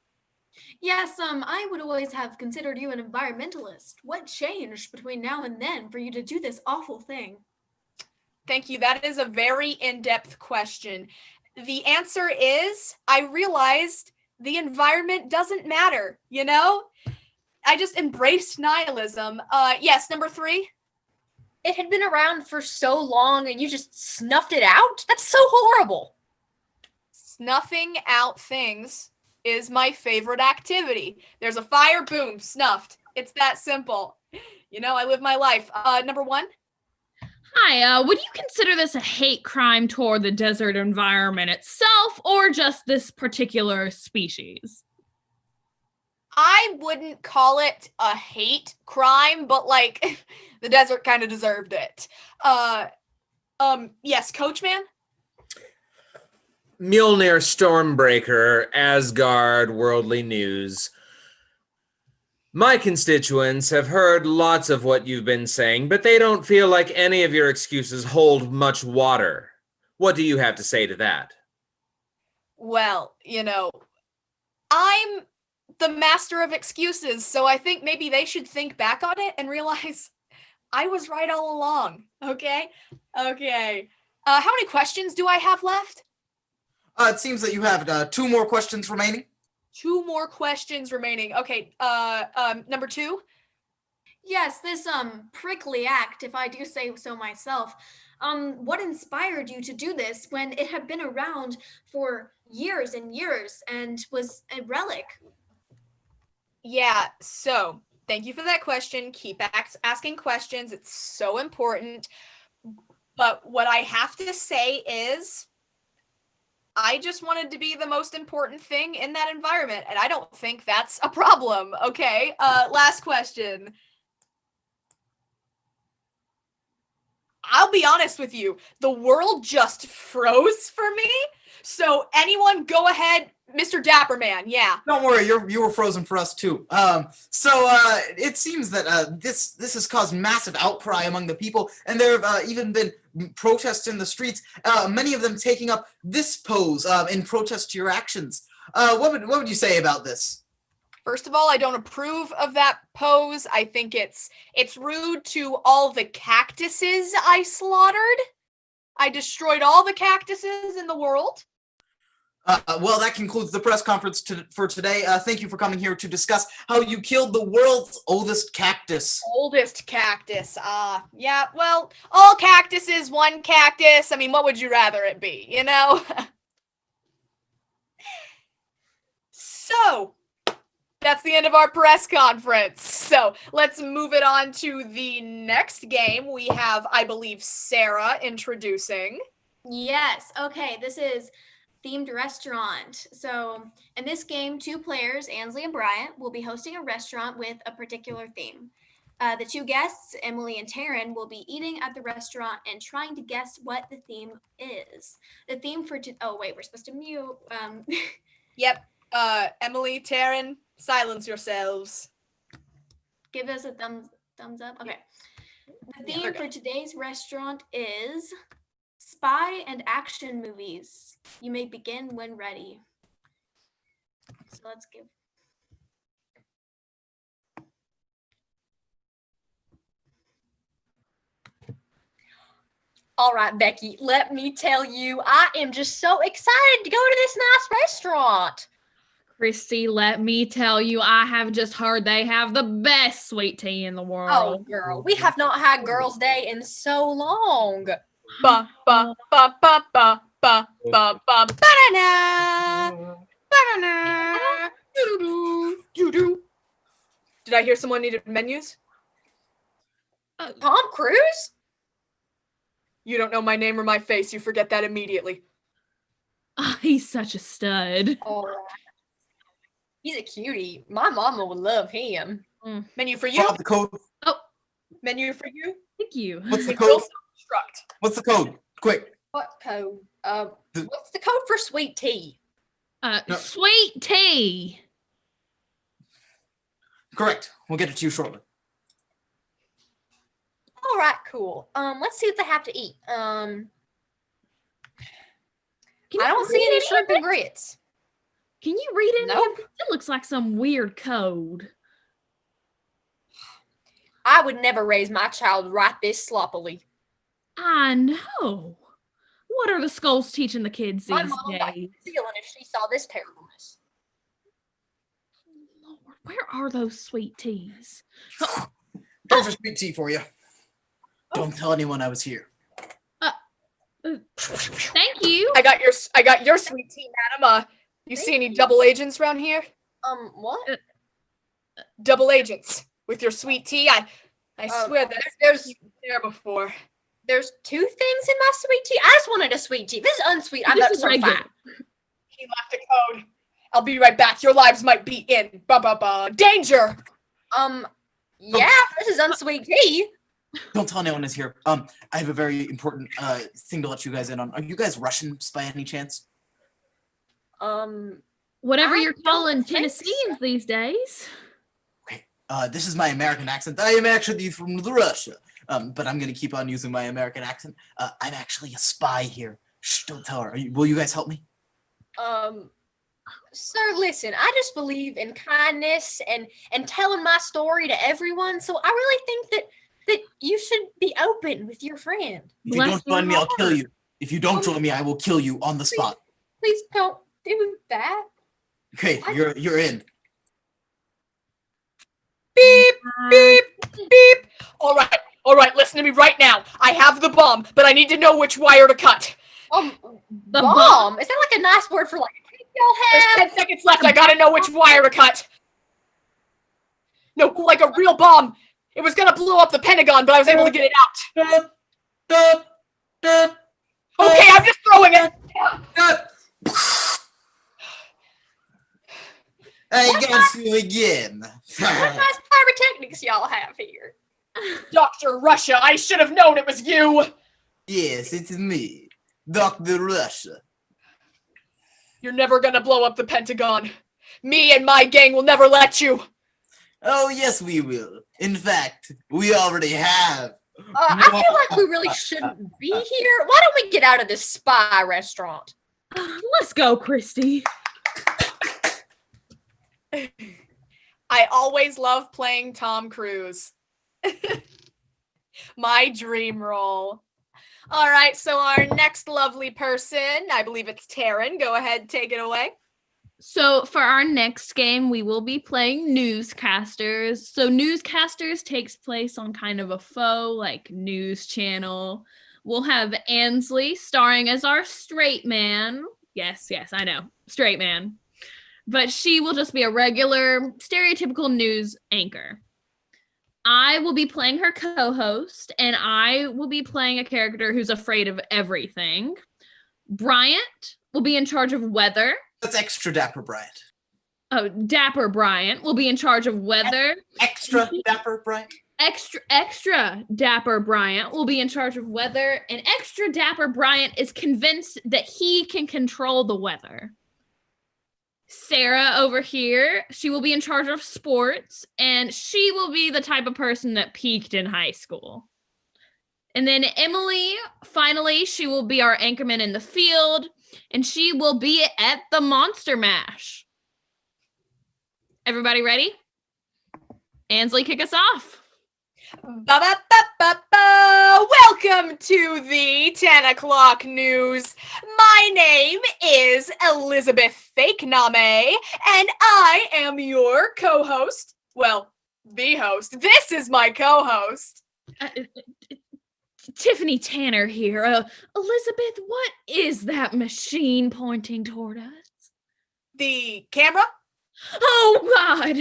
Speaker 10: Yes, I would always have considered you an environmentalist. What changed between now and then for you to do this awful thing?
Speaker 4: Thank you. That is a very in-depth question. The answer is I realized the environment doesn't matter, you know? I just embraced nihilism. Yes, number 3?
Speaker 3: It had been around for so long and you just snuffed it out? That's so horrible.
Speaker 4: Snuffing out things is my favorite activity. There's a fire, boom, snuffed. It's that simple. You know, I live my life. Number 1?
Speaker 7: Hi, would you consider this a hate crime toward the desert environment itself or just this particular species?
Speaker 4: I wouldn't call it a hate crime, but like the desert kind of deserved it. Yes, Coachman?
Speaker 5: Mjolnir Stormbreaker, Asgard Worldly News. My constituents have heard lots of what you've been saying, but they don't feel like any of your excuses hold much water. What do you have to say to that?
Speaker 4: Well, you know, I'm the master of excuses, so I think maybe they should think back on it and realize I was right all along, okay? Okay. How many questions do I have left?
Speaker 6: It seems that you have 2 more questions remaining.
Speaker 4: 2 more questions remaining. Okay, number 2?
Speaker 10: Yes, this prickly act, if I do say so myself. What inspired you to do this when it had been around for years and years and was a relic?
Speaker 4: Yeah, so thank you for that question. Keep asking questions. It's so important. But what I have to say is I just wanted to be the most important thing in that environment, and I don't think that's a problem. Okay, last question. I'll be honest with you, the world just froze for me. So anyone go ahead, Mr. Dapperman, yeah.
Speaker 6: Don't worry, you were frozen for us too. It seems that this has caused massive outcry among the people, and there have even been protests in the streets. Many of them taking up this pose in protest to your actions. What would you say about this?
Speaker 4: First of all, I don't approve of that pose. I think it's rude to all the cactuses I slaughtered. I destroyed all the cactuses in the world.
Speaker 6: Well, that concludes the press conference for today. Thank you for coming here to discuss how you killed the world's oldest cactus.
Speaker 4: Oldest cactus. Yeah, well, all cactuses, one cactus. I mean, what would you rather it be, you know? So, that's the end of our press conference. So, let's move it on to the next game. We have, I believe, Sarah introducing.
Speaker 10: Yes. Okay. This is themed restaurant. So in this game, 2 players, Ansley and Bryant, will be hosting a restaurant with a particular theme. The 2 guests, Emily and Taryn, will be eating at the restaurant and trying to guess what the theme is. The theme for oh wait, we're supposed to mute.
Speaker 4: Yep. Emily, Taryn, silence yourselves.
Speaker 10: Give us a thumbs up. Okay. The theme for today's restaurant is spy and action movies. You may begin when ready. So let's give.
Speaker 3: All right, Becky, let me tell you, I am just so excited to go to this nice restaurant.
Speaker 7: Christy, let me tell you, I have just heard they have the best sweet tea in the world.
Speaker 3: Oh, girl, we have not had Girls' Day in so long.
Speaker 4: Ba ba ba ba ba ba ba ba ba-da-na. Ba-da-na. Doo-doo-doo. Doo-doo. Did I hear someone needed menus?
Speaker 3: Tom Cruise?
Speaker 4: You don't know my name or my face. You forget that immediately.
Speaker 7: Oh, he's such a stud.
Speaker 3: All right. He's a cutie. My mama would love him.
Speaker 4: Menu for you.
Speaker 6: The code.
Speaker 7: Oh,
Speaker 4: menu for you.
Speaker 7: Thank you.
Speaker 6: What's the code?
Speaker 4: Self-destruct.
Speaker 6: What's the code? Quick.
Speaker 3: What code? What's the code for sweet tea?
Speaker 6: No.
Speaker 7: Sweet tea.
Speaker 6: Correct. We'll get it to you shortly.
Speaker 3: All right, cool. Let's see what they have to eat. I don't see any shrimp and grits.
Speaker 7: Can you read it?
Speaker 3: Nope.
Speaker 7: It looks like some weird code.
Speaker 3: I would never raise my child right this sloppily.
Speaker 7: I know. What are the schools teaching the kids
Speaker 3: My
Speaker 7: these
Speaker 3: mom might
Speaker 7: days?
Speaker 3: be feeling if she saw this terribleness.
Speaker 7: Lord, where are those sweet teas?
Speaker 6: Here's a sweet tea for you. Don't tell anyone I was here.
Speaker 7: Thank you.
Speaker 4: I got your sweet tea, madam. You see any double agents around here?
Speaker 3: What?
Speaker 4: Double agents with your sweet tea. I swear that there's there before.
Speaker 3: There's 2 things in my sweet tea. I just wanted a sweet tea. This is unsweet. I'm
Speaker 7: This
Speaker 3: about to
Speaker 7: is
Speaker 3: start
Speaker 7: regular.
Speaker 3: fine.
Speaker 4: He left a code. I'll be right back. Your lives might be in. Danger.
Speaker 3: Yeah, this is unsweet tea.
Speaker 6: Don't tell anyone is here. I have a very important thing to let you guys in on. Are you guys Russians by any chance?
Speaker 7: Whatever
Speaker 3: I
Speaker 7: you're
Speaker 3: don't
Speaker 7: calling
Speaker 3: think
Speaker 7: Tennesseans these days.
Speaker 6: Okay. This is my American accent. I am actually from Russia. But I'm gonna keep on using my American accent. I'm actually a spy here. Shh, don't tell her. Will you guys help me?
Speaker 3: Sir, listen, I just believe in kindness and telling my story to everyone. So I really think that you should be open with your friend.
Speaker 6: If you don't join me, I'll kill you. If you don't join me, I will kill you on the spot.
Speaker 3: Please don't do that.
Speaker 6: Okay, you're in.
Speaker 4: Beep, beep, beep. All right, listen to me right now. I have the bomb, but I need to know which wire to cut.
Speaker 7: The
Speaker 3: Bomb? Is that like a nice word for like a cake y'all
Speaker 4: There's
Speaker 3: have?
Speaker 4: 10 seconds left. I gotta know which wire to cut. No, like a real bomb. It was gonna blow up the Pentagon, but I was able to get it out. Okay, I'm just throwing it.
Speaker 6: I got you again.
Speaker 3: What nice pyrotechnics y'all have here?
Speaker 4: Dr. Russia, I should have known it was you.
Speaker 6: Yes, it's me, Dr. Russia.
Speaker 4: You're never gonna blow up the Pentagon. Me and my gang will never let you.
Speaker 6: Oh, yes, we will. In fact, we already have.
Speaker 3: I feel like we really shouldn't be here. Why don't we get out of this spy restaurant?
Speaker 7: Let's go, Christy.
Speaker 4: I always love playing Tom Cruise. My dream role. All right, so our next lovely person, I believe it's Taryn. Go ahead, take it away.
Speaker 7: So for our next game, we will be playing Newscasters. So Newscasters takes place on kind of a faux like news channel. We'll have Ansley starring as our straight man. Yes, I know, straight man. But she will just be a regular, stereotypical news anchor. I will be playing her co-host, and I will be playing a character who's afraid of everything. Bryant will be in charge of weather.
Speaker 6: That's extra dapper Bryant.
Speaker 7: Oh, Dapper Bryant will be in charge of weather.
Speaker 6: Extra dapper Bryant.
Speaker 7: Extra Dapper Bryant will be in charge of weather, and Extra Dapper Bryant is convinced that he can control the weather. Sarah over here, she will be in charge of sports, and she will be the type of person that peaked in high school. And then Emily, finally, she will be our anchorman in the field, and she will be at the Monster Mash. Everybody ready? Ansley, kick us off.
Speaker 4: Welcome to the 10 o'clock news. My name is Elizabeth Fake Name, and I am your co-host. Well, the host. This is my co-host.
Speaker 7: Tiffany Tanner here. Elizabeth, what is that machine pointing toward us?
Speaker 4: The camera?
Speaker 7: Oh, God.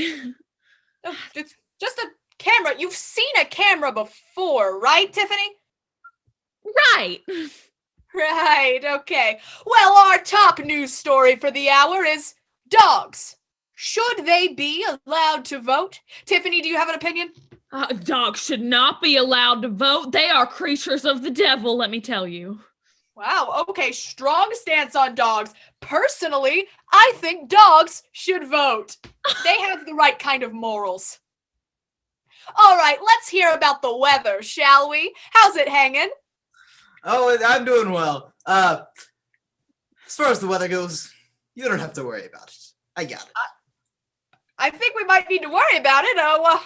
Speaker 4: Oh, it's just a camera. You've seen a camera before, right, Tiffany?
Speaker 7: Right.
Speaker 4: Right, okay. Well, our top news story for the hour is dogs. Should they be allowed to vote? Tiffany, do you have an opinion?
Speaker 7: Dogs should not be allowed to vote. They are creatures of the devil, let me tell you.
Speaker 4: Wow, okay, strong stance on dogs. Personally, I think dogs should vote. They have the right kind of morals. All right, let's hear about the weather, shall we? How's it hanging?
Speaker 6: Oh, I'm doing well. As far as the weather goes, you don't have to worry about it. I got it.
Speaker 4: I think we might need to worry about it.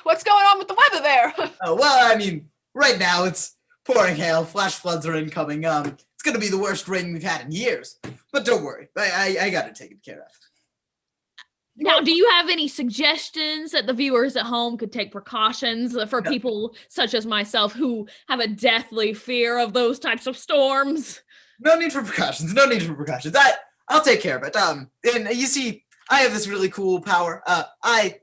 Speaker 4: What's going on with the weather there?
Speaker 6: Well, I mean, right now it's pouring hail, flash floods are incoming. It's gonna be the worst rain we've had in years. But don't worry, I got it taken care of.
Speaker 7: Now, do you have any suggestions that the viewers at home could take precautions for people such as myself who have a deathly fear of those types of storms?
Speaker 6: No need for precautions. I'll take care of it. And you see, I have this really cool power. I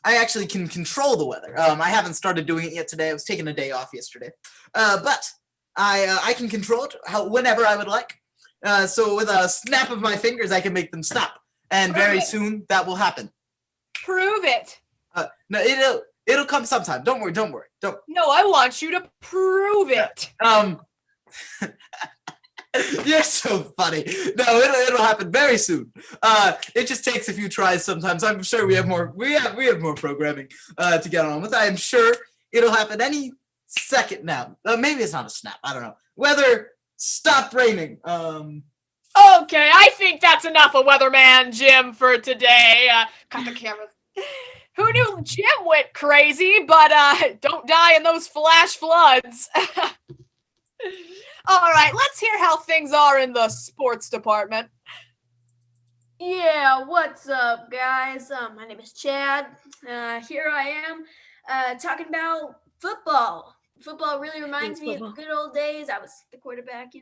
Speaker 6: actually can control the weather. I haven't started doing it yet today. I was taking a day off yesterday. But I can control it whenever I would like. So with a snap of my fingers, I can make them stop. And very soon that will happen.
Speaker 4: Prove it.
Speaker 6: No, it'll come sometime. Don't worry.
Speaker 4: No, I want you to prove it.
Speaker 6: You're so funny. No, it'll happen very soon. It just takes a few tries sometimes. I'm sure we have more programming to get on with. I am sure it'll happen any second now. Maybe it's not a snap. I don't know. Weather, stop raining.
Speaker 4: Okay, I think that's enough of Weatherman Jim for today. Cut the cameras. Who knew Jim went crazy, but don't die in those flash floods. All right, let's hear how things are in the sports department.
Speaker 8: Yeah, what's up, guys? My name is Chad. Here I am talking about football. Football really reminds me of the good old days. I was the quarterback,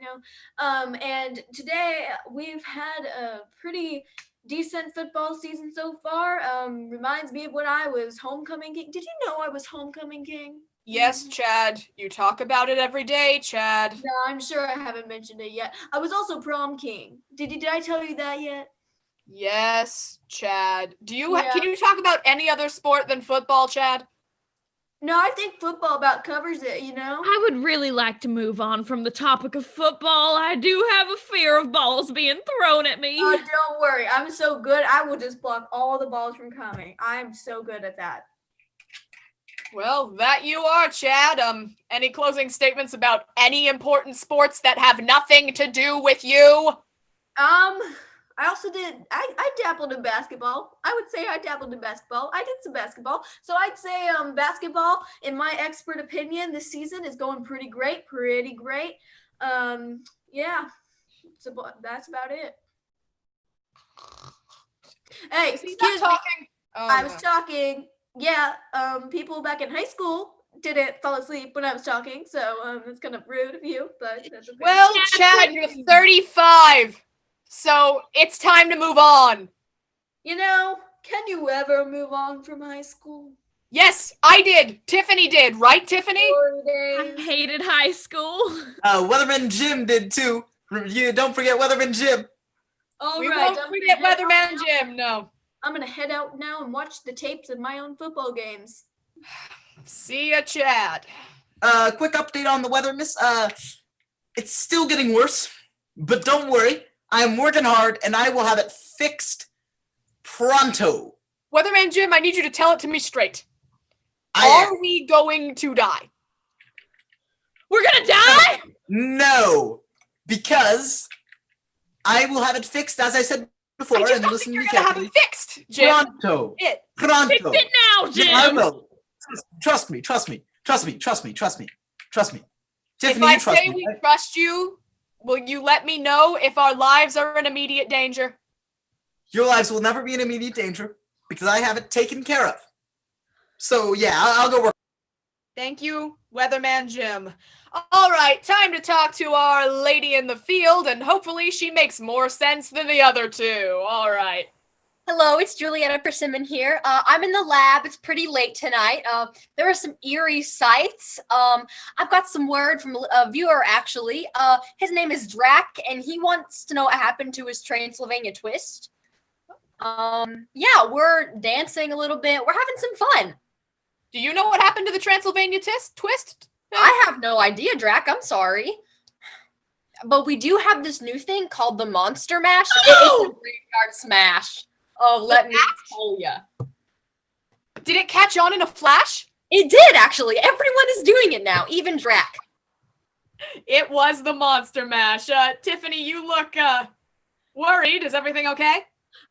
Speaker 8: and today we've had a pretty decent football season so far. Reminds me of when I was homecoming king. Did you know I was homecoming king?
Speaker 4: Yes, Chad. You talk about it every day, Chad.
Speaker 8: No, I'm sure I haven't mentioned it yet. I was also prom king. Did I tell you that yet?
Speaker 4: Yes, Chad. Can you talk about any other sport than football, Chad?
Speaker 8: No, I think football about covers it,
Speaker 7: I would really like to move on from the topic of football. I do have a fear of balls being thrown at me.
Speaker 8: Oh, don't worry. I'm so good. I will just block all the balls from coming. I'm so good at that.
Speaker 4: Well, that you are, Chad. Any closing statements about any important sports that have nothing to do with you?
Speaker 8: I also I dabbled in basketball. I would say I dabbled in basketball. I did some basketball. So I'd say basketball, in my expert opinion, this season is going pretty great. Yeah, that's about it. Hey,
Speaker 4: Is he
Speaker 8: excuse
Speaker 4: not
Speaker 8: me.
Speaker 4: talking? Oh,
Speaker 8: I was
Speaker 4: no.
Speaker 8: talking. Yeah, people back in high school didn't fall asleep when I was talking, so it's kind of rude of you, but that's okay.
Speaker 4: Well, Chad, you're 35, so it's time to move on.
Speaker 8: You know, can you ever move on from high school?
Speaker 4: Yes, I did. Tiffany did, right, Tiffany?
Speaker 7: I hated high school.
Speaker 6: Weatherman Jim did too. You don't forget Weatherman Jim.
Speaker 8: All
Speaker 4: We
Speaker 8: right,
Speaker 4: won't forget Weatherman Jim, no.
Speaker 8: I'm gonna head out now and watch the tapes of my own football games.
Speaker 4: See ya, Chad.
Speaker 6: Quick update on the weather, miss. It's still getting worse, but don't worry. I am working hard, and I will have it fixed pronto.
Speaker 4: Weatherman Jim, I need you to tell it to me straight. Are we going to die?
Speaker 7: We're gonna die?
Speaker 6: No, because I will have it fixed, as I said before,
Speaker 4: I just
Speaker 6: and
Speaker 4: don't
Speaker 6: listen
Speaker 4: think
Speaker 6: to
Speaker 4: you're
Speaker 6: me
Speaker 4: gonna have it
Speaker 6: carefully.
Speaker 4: fixed, Jim.
Speaker 6: Pronto. Pronto.
Speaker 7: Fix it now, Jim.
Speaker 6: I will. Trust me. Trust me. Trust me. Trust me. Trust me. Trust me. Tiffany,
Speaker 4: If I
Speaker 6: you trust
Speaker 4: say
Speaker 6: me.
Speaker 4: we
Speaker 6: Right?
Speaker 4: trust you, will you let me know if our lives are in immediate danger?
Speaker 6: Your lives will never be in immediate danger because I have it taken care of. So yeah, I'll go work.
Speaker 4: Thank you, Weatherman Jim. All right, time to talk to our lady in the field, and hopefully she makes more sense than the other two. All right.
Speaker 3: Hello, it's Juliana Persimmon here. I'm in the lab. It's pretty late tonight. There are some eerie sights. I've got some word from a viewer, actually. His name is Drac, and he wants to know what happened to his Transylvania twist. Yeah, we're dancing a little bit. We're having some fun.
Speaker 4: Do you know what happened to the Transylvania twist?
Speaker 3: I have no idea, Drac. I'm sorry. But we do have this new thing called the Monster Mash.
Speaker 7: Oh!
Speaker 3: It's a graveyard smash. Oh, let me tell ya.
Speaker 4: Did it catch on in a flash?
Speaker 3: It did, actually. Everyone is doing it now, even Drac.
Speaker 4: It was the Monster Mash. Tiffany, you look worried. Is everything okay?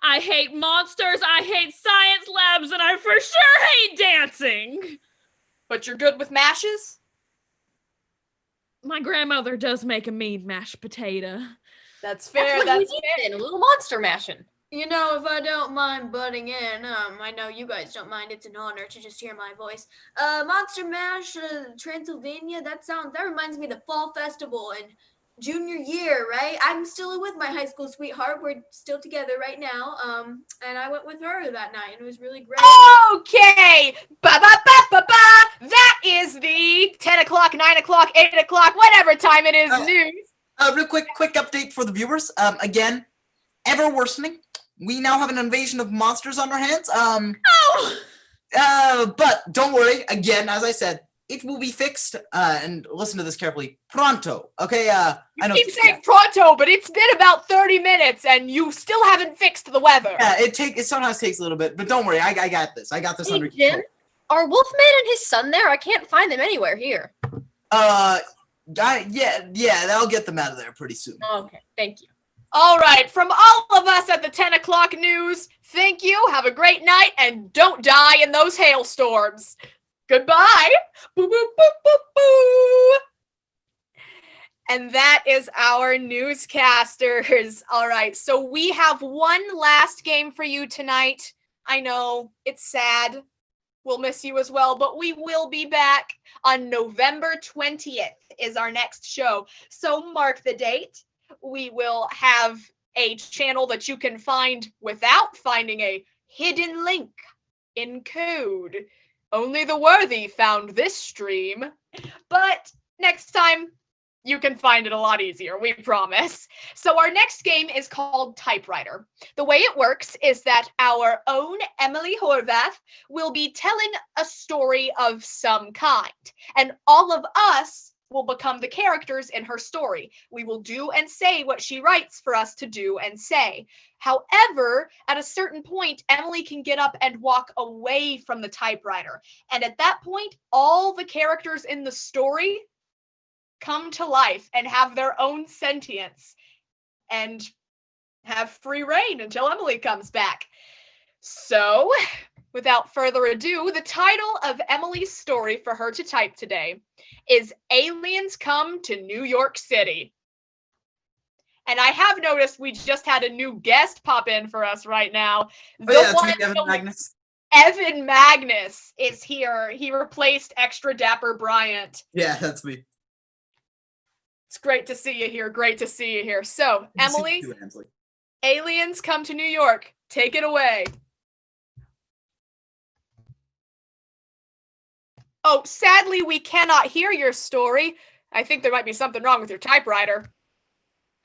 Speaker 7: I hate monsters, I hate science labs, and I for sure hate dancing.
Speaker 4: But you're good with mashes?
Speaker 7: My grandmother does make a mean mashed potato.
Speaker 4: That's fair.
Speaker 3: That's what we need then, a little monster mashing.
Speaker 8: You know, if I don't mind butting in, I know you guys don't mind. It's an honor to just hear my voice. Monster Mash, Transylvania. That reminds me of the Fall Festival and junior year, right? I'm still with my high school sweetheart. We're still together right now. And I went with her that night, and it was really great.
Speaker 4: Okay, that is the 10 o'clock, 9 o'clock, 8 o'clock, whatever time it is news.
Speaker 6: Real quick update for the viewers. Again, ever worsening. We now have an invasion of monsters on our hands. But don't worry. Again, as I said, it will be fixed. And listen to this carefully. Pronto. Okay. I know.
Speaker 4: You keep saying pronto, but it's been about 30 minutes, and you still haven't fixed the weather.
Speaker 6: Yeah, it sometimes takes a little bit, but don't worry. I got this. I got this under control.
Speaker 3: Jim, are Wolfman and his son there? I can't find them anywhere here.
Speaker 6: Yeah, I'll get them out of there pretty soon.
Speaker 3: Okay, thank you.
Speaker 4: All right, from all of us at the 10 o'clock news, thank you, have a great night, and don't die in those hailstorms. Goodbye. Boo, boo, boo, boo, boo. And that is our newscasters. All right, so we have one last game for you tonight. I know, it's sad. We'll miss you as well, but we will be back on November 20th is our next show. So mark the date. We will have a channel that you can find without finding a hidden link in code. Only the worthy found this stream. But next time, you can find it a lot easier, we promise. So our next game is called Typewriter. The way it works is that our own Emily Horvath will be telling a story of some kind, and all of us will become the characters in her story. We will do and say what she writes for us to do and say. However, at a certain point, Emily can get up and walk away from the typewriter. And at that point, all the characters in the story come to life and have their own sentience and have free reign until Emily comes back. So, Without further ado, the title of Emily's story for her to type today is Aliens Come to New York City. And I have noticed we just had a new guest pop in for us right now.
Speaker 6: That's me, Evan Magness.
Speaker 4: Evan Magness is here. He replaced extra dapper Bryant.
Speaker 6: Yeah, that's me.
Speaker 4: It's great to see you here. Great to see you here. So, Emily,
Speaker 6: Ansley.
Speaker 4: Aliens Come to New York. Take it away. Oh, sadly, we cannot hear your story. I think there might be something wrong with your typewriter.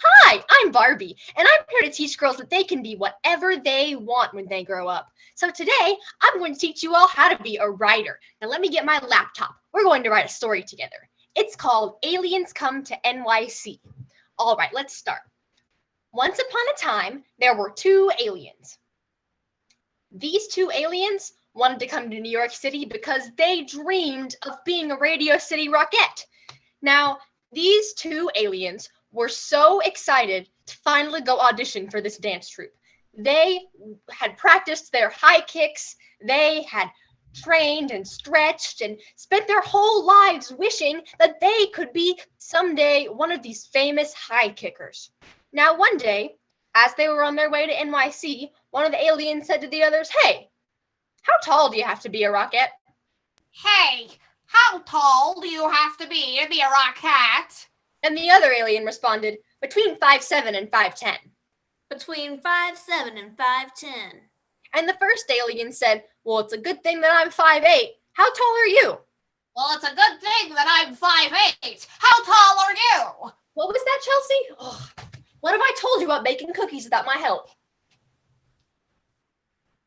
Speaker 3: Hi, I'm Barbie, and I'm here to teach girls that they can be whatever they want when they grow up. So today, I'm going to teach you all how to be a writer. Now let me get my laptop. We're going to write a story together. It's called Aliens Come to NYC. All right, let's start. Once upon a time, there were two aliens. These two aliens wanted to come to New York City because they dreamed of being a Radio City Rockette. Now, these two aliens were so excited to finally go audition for this dance troupe. They had practiced their high kicks, they had trained and stretched and spent their whole lives wishing that they could be someday one of these famous high kickers. Now one day, as they were on their way to NYC, one of the aliens said to the others, "Hey, how tall do you have to be a rocket?"
Speaker 9: Hey, how tall do you have to be a rocket?
Speaker 3: And the other alien responded, "Between 5'7" and 5'10".
Speaker 10: Between 5'7" and 5'10".
Speaker 3: And the first alien said, "Well, it's a good thing that I'm 5'8". How tall are you?
Speaker 9: Well, it's a good thing that I'm 5'8". How tall are you?
Speaker 3: What was that, Chelsea? Oh, what have I told you about baking cookies without my help?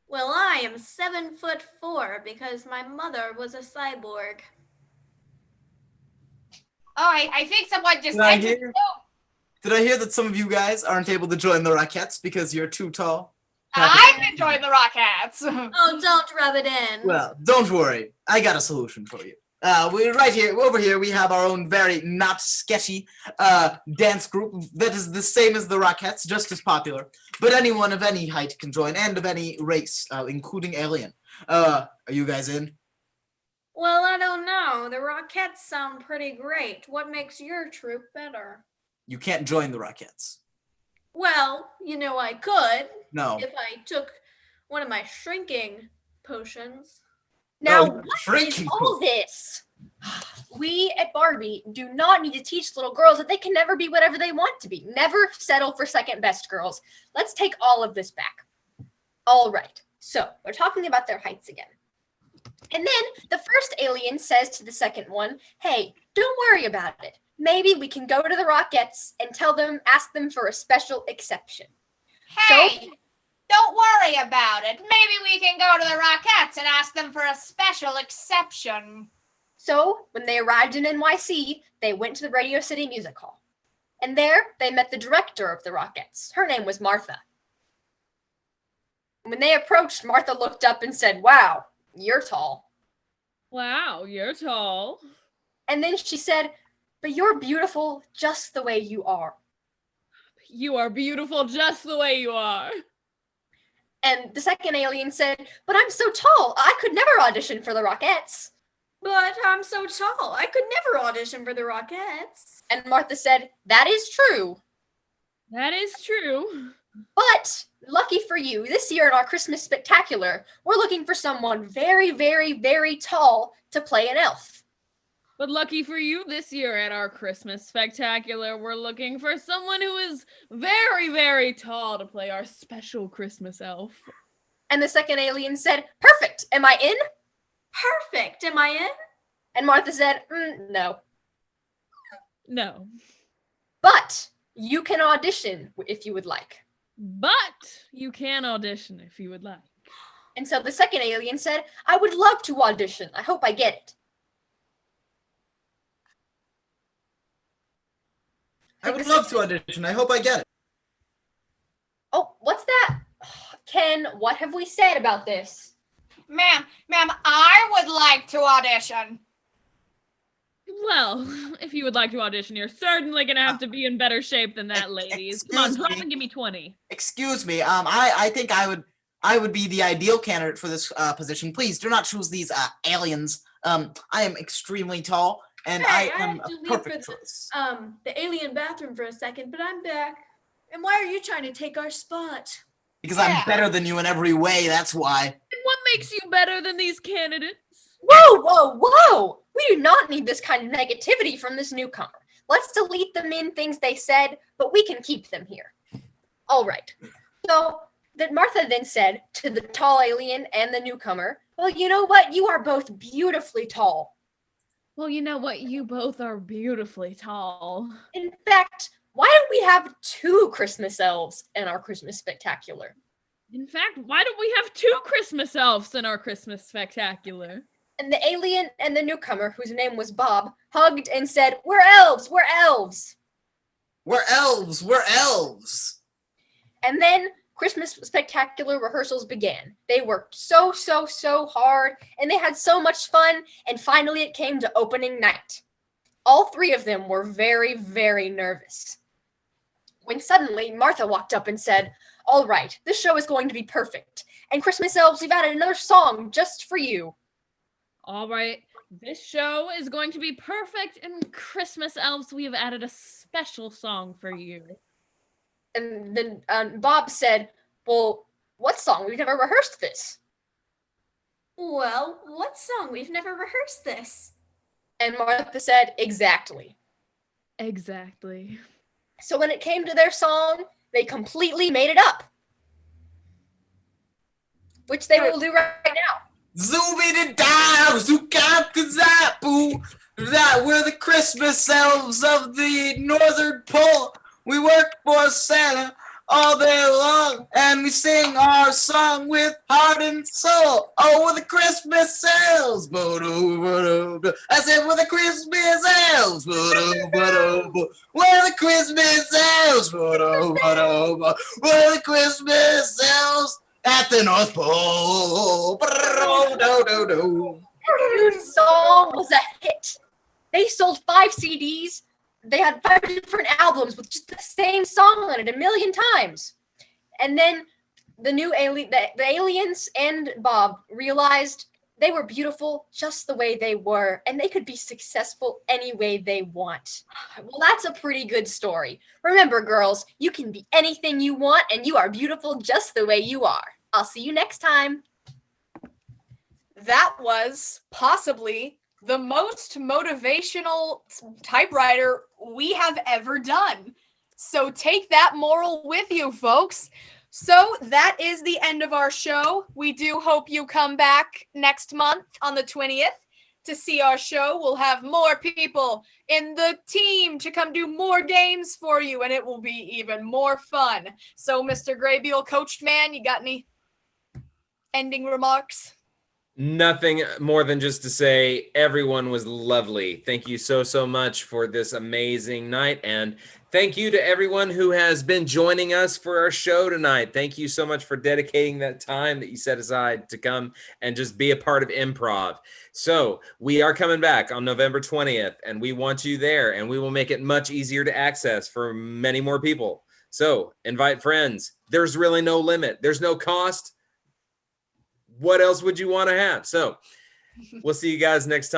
Speaker 10: Well, I am 7'4" because my mother was a cyborg.
Speaker 9: Oh, I think someone just
Speaker 6: Did I
Speaker 9: entered.
Speaker 6: hear? Did I hear that some of you guys aren't able to join the Rockettes because you're too tall?
Speaker 4: I'm enjoying the Rockettes.
Speaker 10: Oh, don't rub it in.
Speaker 6: Well, don't worry. I got a solution for you. We're right here, over here, we have our own very not sketchy dance group that is the same as the Rockettes, just as popular. But anyone of any height can join, and of any race, including alien. Are you guys in?
Speaker 10: Well, I don't know. The Rockettes sound pretty great. What makes your troop better?
Speaker 6: You can't join the Rockettes.
Speaker 10: Well, I could
Speaker 6: No.
Speaker 10: if I took one of my shrinking potions.
Speaker 3: Now,
Speaker 6: Oh,
Speaker 3: what is
Speaker 6: shrinking
Speaker 3: all this? We at Barbie do not need to teach little girls that they can never be whatever they want to be. Never settle for second best, girls. Let's take all of this back. All right, so we're talking about their heights again. And then the first alien says to the second one, "Hey, don't worry about it. Maybe we can go to the Rockettes and ask them for a special exception."
Speaker 9: Hey, don't worry about it. Maybe we can go to the Rockettes and ask them for a special exception.
Speaker 3: So when they arrived in NYC, they went to the Radio City Music Hall. And there they met the director of the Rockettes. Her name was Martha. When they approached, Martha looked up and said, "Wow, you're tall."
Speaker 7: Wow, you're tall.
Speaker 3: And then she said, "But you're beautiful just the way you are."
Speaker 7: You are beautiful just the way you are.
Speaker 3: And the second alien said, "But I'm so tall, I could never audition for the Rockettes."
Speaker 10: But I'm so tall. I could never audition for the Rockettes.
Speaker 3: And Martha said, "That is true.
Speaker 7: That is true.
Speaker 3: But lucky for you, this year in our Christmas Spectacular, we're looking for someone very, very, very tall to play an elf."
Speaker 7: But lucky for you, this year at our Christmas Spectacular, we're looking for someone who is very, very tall to play our special Christmas elf.
Speaker 3: And the second alien said, "Perfect. Am I in?"
Speaker 10: Perfect. Am I in?
Speaker 3: And Martha said, "No.
Speaker 7: No.
Speaker 3: But you can audition if you would like."
Speaker 7: But you can audition if you would like.
Speaker 3: And so the second alien said, "I would love to audition. I hope I get it."
Speaker 6: I would love to audition. I hope I get it.
Speaker 3: Oh, what's that? Ken, what have we said about this?
Speaker 9: Ma'am, I would like to audition.
Speaker 7: Well, if you would like to audition, you're certainly going to have to be in better shape than that, ladies. Come on,
Speaker 6: excuse
Speaker 7: drop
Speaker 6: me.
Speaker 7: and give me 20.
Speaker 6: Excuse me. I think I would I would be the ideal candidate for this position. Please do not choose these aliens. I am extremely tall, and
Speaker 8: Hey,
Speaker 6: I am
Speaker 8: had to
Speaker 6: a
Speaker 8: leave
Speaker 6: perfect
Speaker 8: for
Speaker 6: choice.
Speaker 8: the alien bathroom for a second, but I'm back. And why are you trying to take our spot?
Speaker 6: Because
Speaker 3: Yeah.
Speaker 6: I'm better than you in every way, that's why.
Speaker 7: And what makes you better than these candidates?
Speaker 3: Whoa, whoa, whoa! We do not need this kind of negativity from this newcomer. Let's delete the mean things they said, but we can keep them here. All right. So that Martha then said to the tall alien and the newcomer, well, you know what? You are both beautifully tall.
Speaker 7: Well, you know what? You both are beautifully tall.
Speaker 3: In fact, why don't we have 2 Christmas elves in our Christmas spectacular?
Speaker 7: In fact, why don't we have 2 Christmas elves in our Christmas spectacular?
Speaker 3: And the alien and the newcomer, whose name was Bob, hugged and said, we're elves, we're elves.
Speaker 6: We're elves, we're elves.
Speaker 3: And then Christmas spectacular rehearsals began. They worked so hard, and they had so much fun, and finally it came to opening night. All 3 of them were very, very nervous. When suddenly Martha walked up and said, all right, this show is going to be perfect. And Christmas elves, we've added another song just for you.
Speaker 7: All right, this show is going to be perfect, and Christmas elves, we have added a special song for you.
Speaker 3: And then Bob said, well, what song? We've never rehearsed this.
Speaker 10: Well, what song? We've never rehearsed this.
Speaker 3: And Martha said, exactly.
Speaker 7: Exactly.
Speaker 3: So when it came to their song, they completely made it up. Which they will do right now.
Speaker 6: Zoobie-da-da, zookap-kazapoo. That we're the Christmas elves of the Northern Pole. We work for Santa all day long, and we sing our song with heart and soul. Oh, we're the Christmas elves. I said we're the Christmas elves. We're the Christmas elves. We're the Christmas elves at the North Pole.
Speaker 3: Their new song was a hit. They sold 5 CDs. They had 5 different albums with just the same song on it 1,000,000 times. And then the aliens and Bob realized they were beautiful just the way they were, and they could be successful any way they want. Well, that's a pretty good story. Remember, girls, you can be anything you want, and you are beautiful just the way you are. I'll see you next time.
Speaker 4: That was possibly the most motivational typewriter we have ever done. So take that moral with you, folks. So that is the end of our show. We do hope you come back next month on the 20th to see our show. We'll have more people in the team to come do more games for you, and it will be even more fun. So, Mr. Graybeal, Coached Man, you got any ending remarks?
Speaker 5: Nothing more than just to say everyone was lovely. Thank you so much for this amazing night. And thank you to everyone who has been joining us for our show tonight. Thank you so much for dedicating that time that you set aside to come and just be a part of Improv. So we are coming back on November 20th, and we want you there, and we will make it much easier to access for many more people. So invite friends. There's really no limit. There's no cost. What else would you want to have? So we'll see you guys next time.